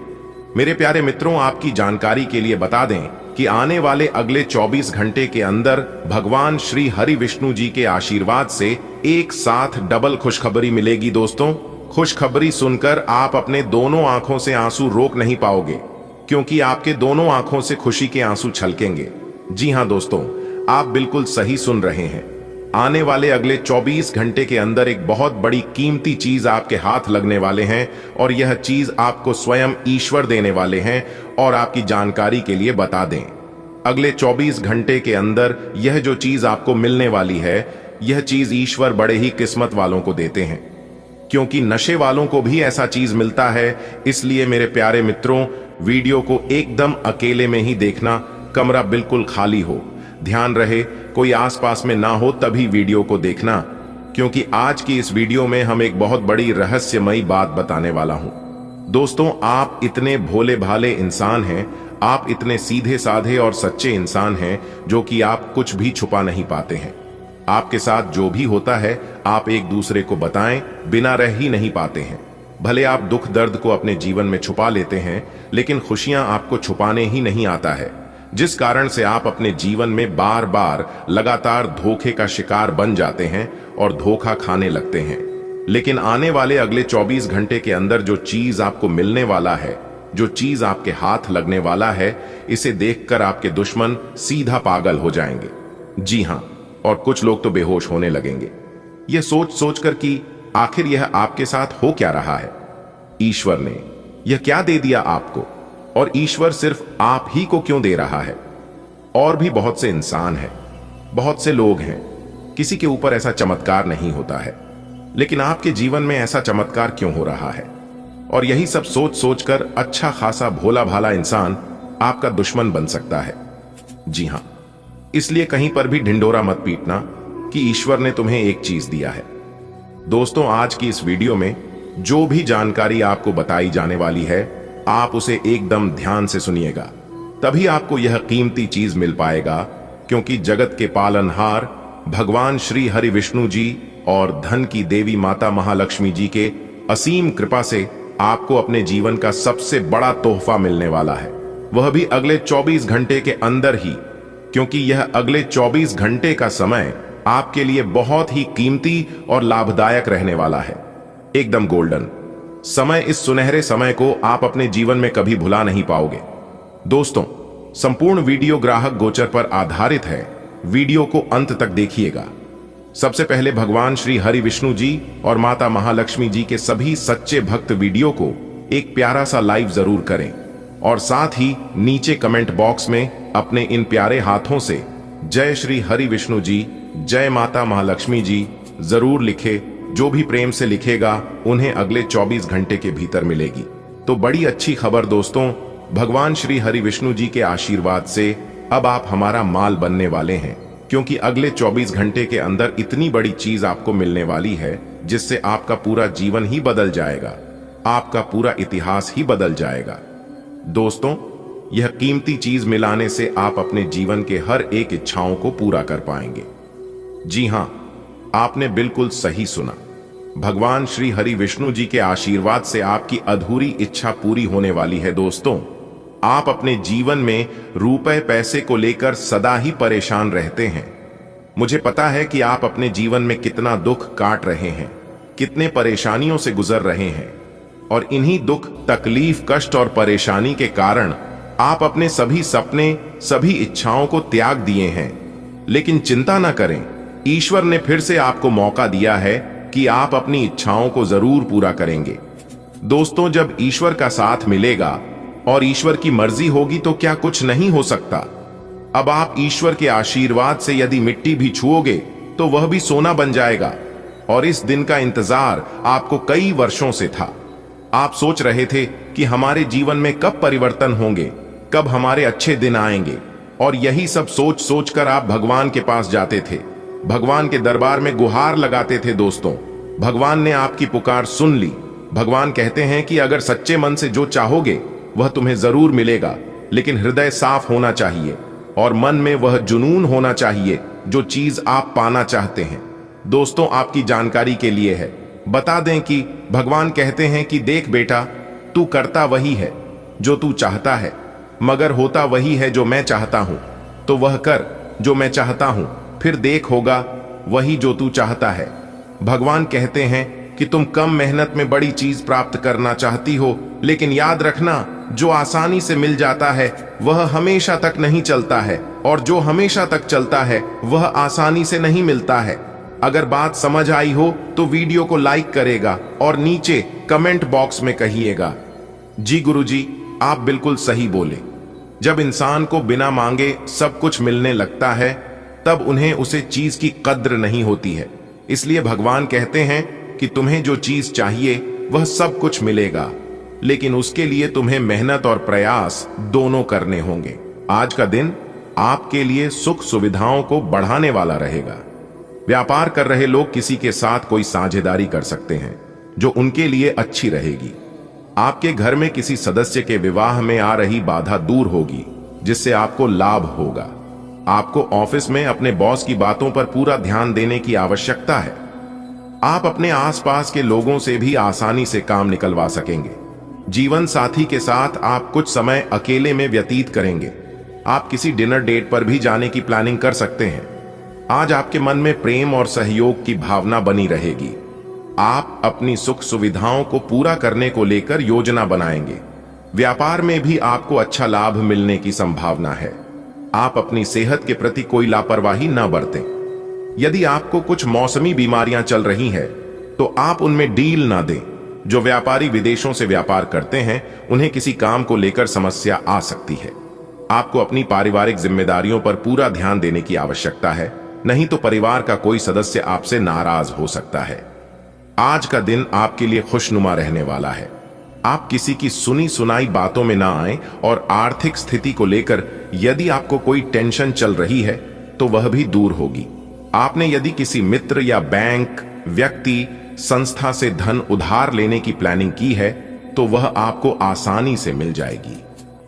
मेरे प्यारे मित्रों, आपकी जानकारी के लिए बता दें कि आने वाले अगले 24 घंटे के अंदर भगवान श्री हरि विष्णु जी के आशीर्वाद से एक साथ डबल खुशखबरी मिलेगी। दोस्तों, खुशखबरी सुनकर आप अपने दोनों आंखों से आंसू रोक नहीं पाओगे, क्योंकि आपके दोनों आंखों से खुशी के आंसू छलकेंगे। जी हां दोस्तों, आप बिल्कुल सही सुन रहे हैं। आने वाले अगले 24 घंटे के अंदर एक बहुत बड़ी कीमती चीज आपके हाथ लगने वाले हैं, और यह चीज आपको स्वयं ईश्वर देने वाले हैं। और आपकी जानकारी के लिए बता दें, अगले 24 घंटे के अंदर यह जो चीज आपको मिलने वाली है, यह चीज ईश्वर बड़े ही किस्मत वालों को देते हैं, क्योंकि नशे वालों को भी ऐसा चीज मिलता है। इसलिए मेरे प्यारे मित्रों, वीडियो को एकदम अकेले में ही देखना, कमरा बिल्कुल खाली हो, ध्यान रहे कोई आसपास में ना हो तभी वीडियो को देखना, क्योंकि आज की इस वीडियो में हम एक बहुत बड़ी रहस्यमयी बात बताने वाला हूं। दोस्तों, आप इतने भोले भाले इंसान हैं, आप इतने सीधे साधे और सच्चे इंसान हैं, जो कि आप कुछ भी छुपा नहीं पाते हैं। आपके साथ जो भी होता है आप एक दूसरे को बताएं बिना रह ही नहीं पाते हैं। भले आप दुख दर्द को अपने जीवन में छुपा लेते हैं, लेकिन खुशियां आपको छुपाने ही नहीं आता है, जिस कारण से आप अपने जीवन में बार बार लगातार धोखे का शिकार बन जाते हैं और धोखा खाने लगते हैं। लेकिन आने वाले अगले 24 घंटे के अंदर जो चीज आपको मिलने वाला है, जो चीज आपके हाथ लगने वाला है, इसे देखकर आपके दुश्मन सीधा पागल हो जाएंगे। जी हां, और कुछ लोग तो बेहोश होने लगेंगे, यह सोच सोचकर कि आखिर यह आपके साथ हो क्या रहा है। ईश्वर ने यह क्या दे दिया आपको, और ईश्वर सिर्फ आप ही को क्यों दे रहा है। और भी बहुत से इंसान हैं, बहुत से लोग हैं, किसी के ऊपर ऐसा चमत्कार नहीं होता है, लेकिन आपके जीवन में ऐसा चमत्कार क्यों हो रहा है। और यही सब सोच सोचकर अच्छा खासा भोला भाला इंसान आपका दुश्मन बन सकता है। जी हां, इसलिए कहीं पर भी ढिंडोरा मत पीटना कि ईश्वर ने तुम्हें एक चीज दिया है। दोस्तों, आज की इस वीडियो में जो भी जानकारी आपको बताई जाने वाली है, आप उसे एकदम ध्यान से सुनिएगा, तभी आपको यह कीमती चीज मिल पाएगा। क्योंकि जगत के पालनहार भगवान श्री हरि विष्णु जी और धन की देवी माता महालक्ष्मी जी के असीम कृपा से आपको अपने जीवन का सबसे बड़ा तोहफा मिलने वाला है, वह भी अगले 24 घंटे के अंदर ही। क्योंकि यह अगले 24 घंटे का समय आपके लिए बहुत ही कीमती और लाभदायक रहने वाला है, एकदम गोल्डन समय। इस सुनहरे समय को आप अपने जीवन में कभी भुला नहीं पाओगे। दोस्तों, संपूर्ण वीडियो ग्राहक गोचर पर आधारित है, वीडियो को अंत तक देखिएगा। सबसे पहले भगवान श्री हरि विष्णु जी और माता महालक्ष्मी जी के सभी सच्चे भक्त वीडियो को एक प्यारा सा लाइव जरूर करें, और साथ ही नीचे कमेंट बॉक्स में अपने इन प्यारे हाथों से जय श्री हरि विष्णु जी, जय माता महालक्ष्मी जी जरूर लिखे। जो भी प्रेम से लिखेगा उन्हें अगले 24 घंटे के भीतर मिलेगी। तो बड़ी अच्छी खबर दोस्तों, भगवान श्री हरि विष्णु जी के आशीर्वाद से अब आप हमारा माल बनने वाले हैं, क्योंकि अगले 24 घंटे के अंदर इतनी बड़ी चीज आपको मिलने वाली है, जिससे आपका पूरा जीवन ही बदल जाएगा, आपका पूरा इतिहास ही बदल जाएगा। दोस्तों, यह कीमती चीज मिलाने से आप अपने जीवन के हर एक इच्छाओं को पूरा कर पाएंगे। जी हां, आपने बिल्कुल सही सुना, भगवान श्री हरि विष्णु जी के आशीर्वाद से आपकी अधूरी इच्छा पूरी होने वाली है। दोस्तों, आप अपने जीवन में रुपए पैसे को लेकर सदा ही परेशान रहते हैं। मुझे पता है कि आप अपने जीवन में कितना दुख काट रहे हैं, कितने परेशानियों से गुजर रहे हैं, और इन्हीं दुख, तकलीफ, कष्ट और परेशानी के कारण आप अपने सभी सपने, सभी इच्छाओं को त्याग दिए हैं। लेकिन चिंता न करें, ईश्वर ने फिर से आपको मौका दिया है कि आप अपनी इच्छाओं को जरूर पूरा करेंगे। दोस्तों, जब ईश्वर का साथ मिलेगा और ईश्वर की मर्जी होगी तो क्या कुछ नहीं हो सकता। अब आप ईश्वर के आशीर्वाद से यदि मिट्टी भी छुओगे तो वह भी सोना बन जाएगा। और इस दिन का इंतजार आपको कई वर्षों से था। आप सोच रहे थे कि हमारे जीवन में कब परिवर्तन होंगे, कब हमारे अच्छे दिन आएंगे, और यही सब सोच सोचकर आप भगवान के पास जाते थे, भगवान के दरबार में गुहार लगाते थे। दोस्तों, भगवान ने आपकी पुकार सुन ली। भगवान कहते हैं कि अगर सच्चे मन से जो चाहोगे वह तुम्हें जरूर मिलेगा, लेकिन हृदय साफ होना चाहिए और मन में वह जुनून होना चाहिए जो चीज आप पाना चाहते हैं। दोस्तों, आपकी जानकारी के लिए है, बता दें कि भगवान कहते हैं कि देख बेटा, तू करता वही है जो तू चाहता है, मगर होता वही है जो मैं चाहता हूं। तो वह कर जो मैं चाहता हूं, फिर देख होगा वही जो तू चाहता है। भगवान कहते हैं कि तुम कम मेहनत में बड़ी चीज प्राप्त करना चाहती हो, लेकिन याद रखना, जो आसानी से मिल जाता है वह हमेशा तक नहीं चलता है, और जो हमेशा तक चलता है वह आसानी से नहीं मिलता है। अगर बात समझ आई हो तो वीडियो को लाइक करेगा और नीचे कमेंट बॉक्स में कहिएगा। जी गुरुजी, आप बिल्कुल सही बोले। जब इंसान को बिना मांगे सब कुछ मिलने लगता है, तब उन्हें उसे चीज की कद्र नहीं होती है। इसलिए भगवान कहते हैं कि तुम्हें जो चीज चाहिए वह सब कुछ मिलेगा, लेकिन उसके लिए तुम्हें मेहनत और प्रयास दोनों करने होंगे। आज का दिन आपके लिए सुख सुविधाओं को बढ़ाने वाला रहेगा। व्यापार कर रहे लोग किसी के साथ कोई साझेदारी कर सकते हैं जो उनके लिए अच्छी रहेगी। आपके घर में किसी सदस्य के विवाह में आ रही बाधा दूर होगी, जिससे आपको लाभ होगा। आपको ऑफिस में अपने बॉस की बातों पर पूरा ध्यान देने की आवश्यकता है। आप अपने आसपास के लोगों से भी आसानी से काम निकलवा सकेंगे। जीवन साथी के साथ आप कुछ समय अकेले में व्यतीत करेंगे। आप किसी डिनर डेट पर भी जाने की प्लानिंग कर सकते हैं। आज आपके मन में प्रेम और सहयोग की भावना बनी रहेगी। आप अपनी सुख सुविधाओं को पूरा करने को लेकर योजना बनाएंगे। व्यापार में भी आपको अच्छा लाभ मिलने की संभावना है। आप अपनी सेहत के प्रति कोई लापरवाही न बरतें। यदि आपको कुछ मौसमी बीमारियां चल रही हैं, तो आप उनमें डील ना दें। जो व्यापारी विदेशों से व्यापार करते हैं, उन्हें किसी काम को लेकर समस्या आ सकती है। आपको अपनी पारिवारिक जिम्मेदारियों पर पूरा ध्यान देने की आवश्यकता है, नहीं तो परिवार का कोई सदस्य आपसे नाराज हो सकता है। आज का दिन आपके लिए खुशनुमा रहने वाला है। आप किसी की सुनी सुनाई बातों में ना आएं, और आर्थिक स्थिति को लेकर यदि आपको कोई टेंशन चल रही है तो वह भी दूर होगी। आपने यदि किसी मित्र या बैंक, व्यक्ति, संस्था से धन उधार लेने की प्लानिंग की है, तो वह आपको आसानी से मिल जाएगी।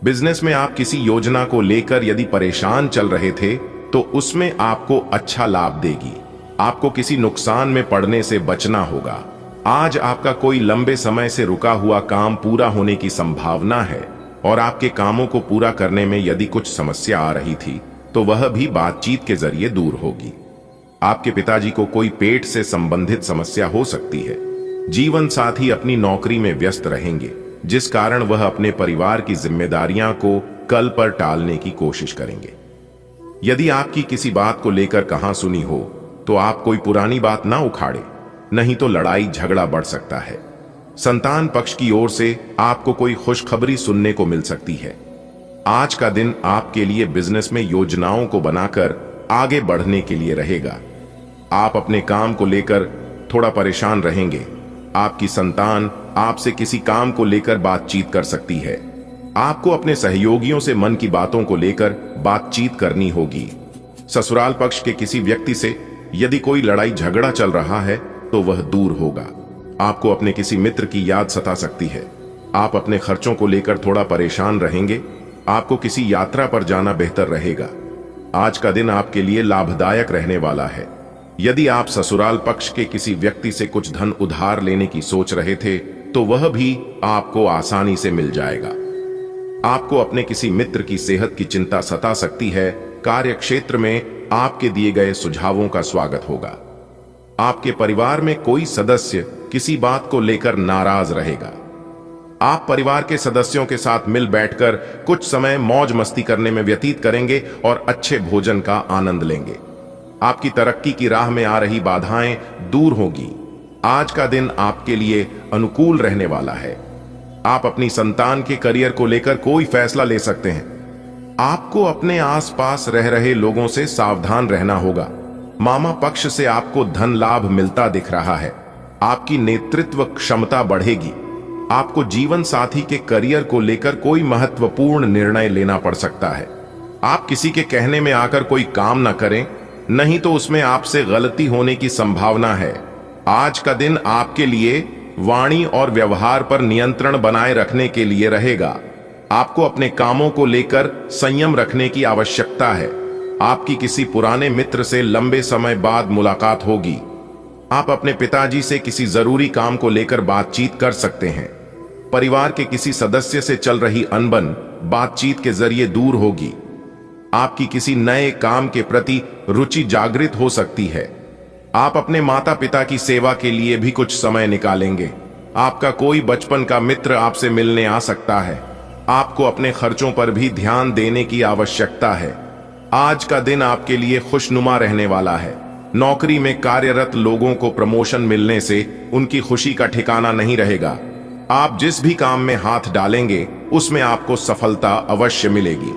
बिजनेस में आप किसी योजना को लेकर यदि परेशान चल रहे थे, तो उसमें आपको अच्छा लाभ देगी। आपको किसी नुकसान में पड़ने से बचना होगा। आज आपका कोई लंबे समय से रुका हुआ काम पूरा होने की संभावना है, और आपके कामों को पूरा करने में यदि कुछ समस्या आ रही थी, तो वह भी बातचीत के जरिए दूर होगी। आपके पिताजी को कोई पेट से संबंधित समस्या हो सकती है। जीवन साथी अपनी नौकरी में व्यस्त रहेंगे, जिस कारण वह अपने परिवार की जिम्मेदारियां को कल पर टालने की कोशिश करेंगे। यदि आपकी किसी बात को लेकर कहां सुनी हो, तो आप कोई पुरानी बात ना उखाड़े, नहीं तो लड़ाई झगड़ा बढ़ सकता है। संतान पक्ष की ओर से आपको कोई खुशखबरी सुनने को मिल सकती है। आज का दिन आपके लिए बिजनेस में योजनाओं को बनाकर आगे बढ़ने के लिए रहेगा। आप अपने काम को लेकर थोड़ा परेशान रहेंगे। आपकी संतान आपसे किसी काम को लेकर बातचीत कर सकती है। आपको अपने सहयोगियों से मन की बातों को लेकर बातचीत करनी होगी। ससुराल पक्ष के किसी व्यक्ति से यदि कोई लड़ाई झगड़ा चल रहा है, तो वह दूर होगा। आपको अपने किसी मित्र की याद सता सकती है। आप अपने खर्चों को लेकर थोड़ा परेशान रहेंगे। आपको किसी यात्रा पर जाना बेहतर रहेगा। आज का दिन आपके लिए लाभदायक रहने वाला है। यदि आप ससुराल पक्ष के किसी व्यक्ति से कुछ धन उधार लेने की सोच रहे थे, तो वह भी आपको आसानी से मिल जाएगा। आपको अपने किसी मित्र की सेहत की चिंता सता सकती है। कार्य क्षेत्र में आपके दिए गए सुझावों का स्वागत होगा। आपके परिवार में कोई सदस्य किसी बात को लेकर नाराज रहेगा। आप परिवार के सदस्यों के साथ मिल बैठकर कुछ समय मौज मस्ती करने में व्यतीत करेंगे और अच्छे भोजन का आनंद लेंगे। आपकी तरक्की की राह में आ रही बाधाएं दूर होगी। आज का दिन आपके लिए अनुकूल रहने वाला है। आप अपनी संतान के करियर को लेकर कोई फैसला ले सकते हैं। आपको अपने आसपास रह रहे लोगों से सावधान रहना होगा। मामा पक्ष से आपको धन लाभ मिलता दिख रहा है। आपकी नेतृत्व क्षमता बढ़ेगी। आपको जीवन साथी के करियर को लेकर कोई महत्वपूर्ण निर्णय लेना पड़ सकता है। आप किसी के कहने में आकर कोई काम न करें, नहीं तो उसमें आपसे गलती होने की संभावना है। आज का दिन आपके लिए वाणी और व्यवहार पर नियंत्रण बनाए रखने के लिए रहेगा। आपको अपने कामों को लेकर संयम रखने की आवश्यकता है। आपकी किसी पुराने मित्र से लंबे समय बाद मुलाकात होगी। आप अपने पिताजी से किसी जरूरी काम को लेकर बातचीत कर सकते हैं। परिवार के किसी सदस्य से चल रही अनबन बातचीत के जरिए दूर होगी। आपकी किसी नए काम के प्रति रुचि जागृत हो सकती है। आप अपने माता पिता की सेवा के लिए भी कुछ समय निकालेंगे। आपका कोई बचपन का मित्र आपसे मिलने आ सकता है। आपको अपने खर्चों पर भी ध्यान देने की आवश्यकता है। आज का दिन आपके लिए खुशनुमा रहने वाला है। नौकरी में कार्यरत लोगों को प्रमोशन मिलने से उनकी खुशी का ठिकाना नहीं रहेगा। आप जिस भी काम में हाथ डालेंगे उसमें आपको सफलता अवश्य मिलेगी।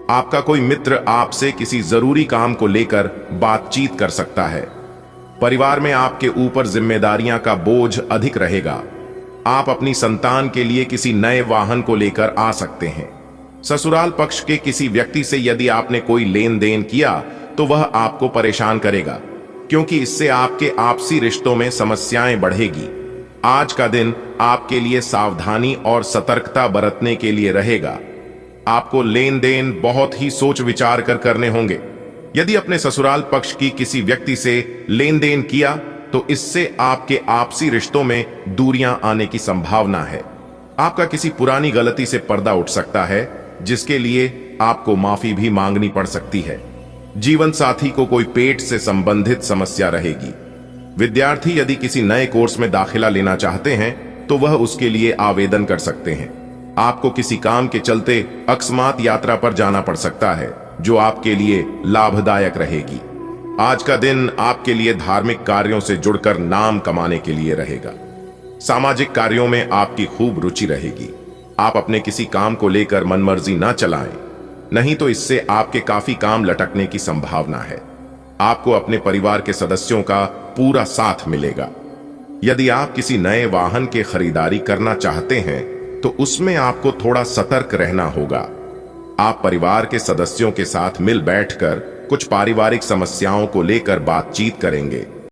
आपका कोई मित्र आपसे किसी जरूरी काम को लेकर बातचीत कर सकता है। परिवार में आपके ऊपर जिम्मेदारियां का बोझ अधिक रहेगा। आप अपनी संतान के लिए किसी नए वाहन को लेकर आ सकते हैं। ससुराल पक्ष के किसी व्यक्ति से यदि आपने कोई लेन देन किया तो वह आपको परेशान करेगा, क्योंकि इससे आपके आपसी रिश्तों में समस्याएं बढ़ेगी। आज का दिन आपके लिए सावधानी और सतर्कता बरतने के लिए रहेगा। आपको लेन देन बहुत ही सोच विचार कर करने होंगे। यदि अपने ससुराल पक्ष की किसी व्यक्ति से लेन देन किया तो इससे आपके आपसी रिश्तों में दूरियां आने की संभावना है। आपका किसी पुरानी गलती से पर्दा उठ सकता है, जिसके लिए आपको माफी भी मांगनी पड़ सकती है। जीवन साथी को कोई पेट से संबंधित समस्या रहेगी। विद्यार्थी यदि किसी नए कोर्स में दाखिला लेना चाहते हैं तो वह उसके लिए आवेदन कर सकते हैं। आपको किसी काम के चलते अकस्मात यात्रा पर जाना पड़ सकता है, जो आपके लिए लाभदायक रहेगी। आज का दिन आपके लिए धार्मिक कार्यों से जुड़कर नाम कमाने के लिए रहेगा। सामाजिक कार्यों में आपकी खूब रुचि रहेगी। आप अपने किसी काम को लेकर मनमर्जी ना चलाएं, नहीं तो इससे आपके काफी काम लटकने की संभावना है। आपको अपने परिवार के सदस्यों का पूरा साथ मिलेगा। यदि आप किसी नए वाहन की खरीदारी करना चाहते हैं तो उसमें आपको थोड़ा सतर्क रहना होगा। आप परिवार के सदस्यों के साथ मिल बैठकर कुछ पारिवारिक समस्याओं को लेकर बातचीत करेंगे।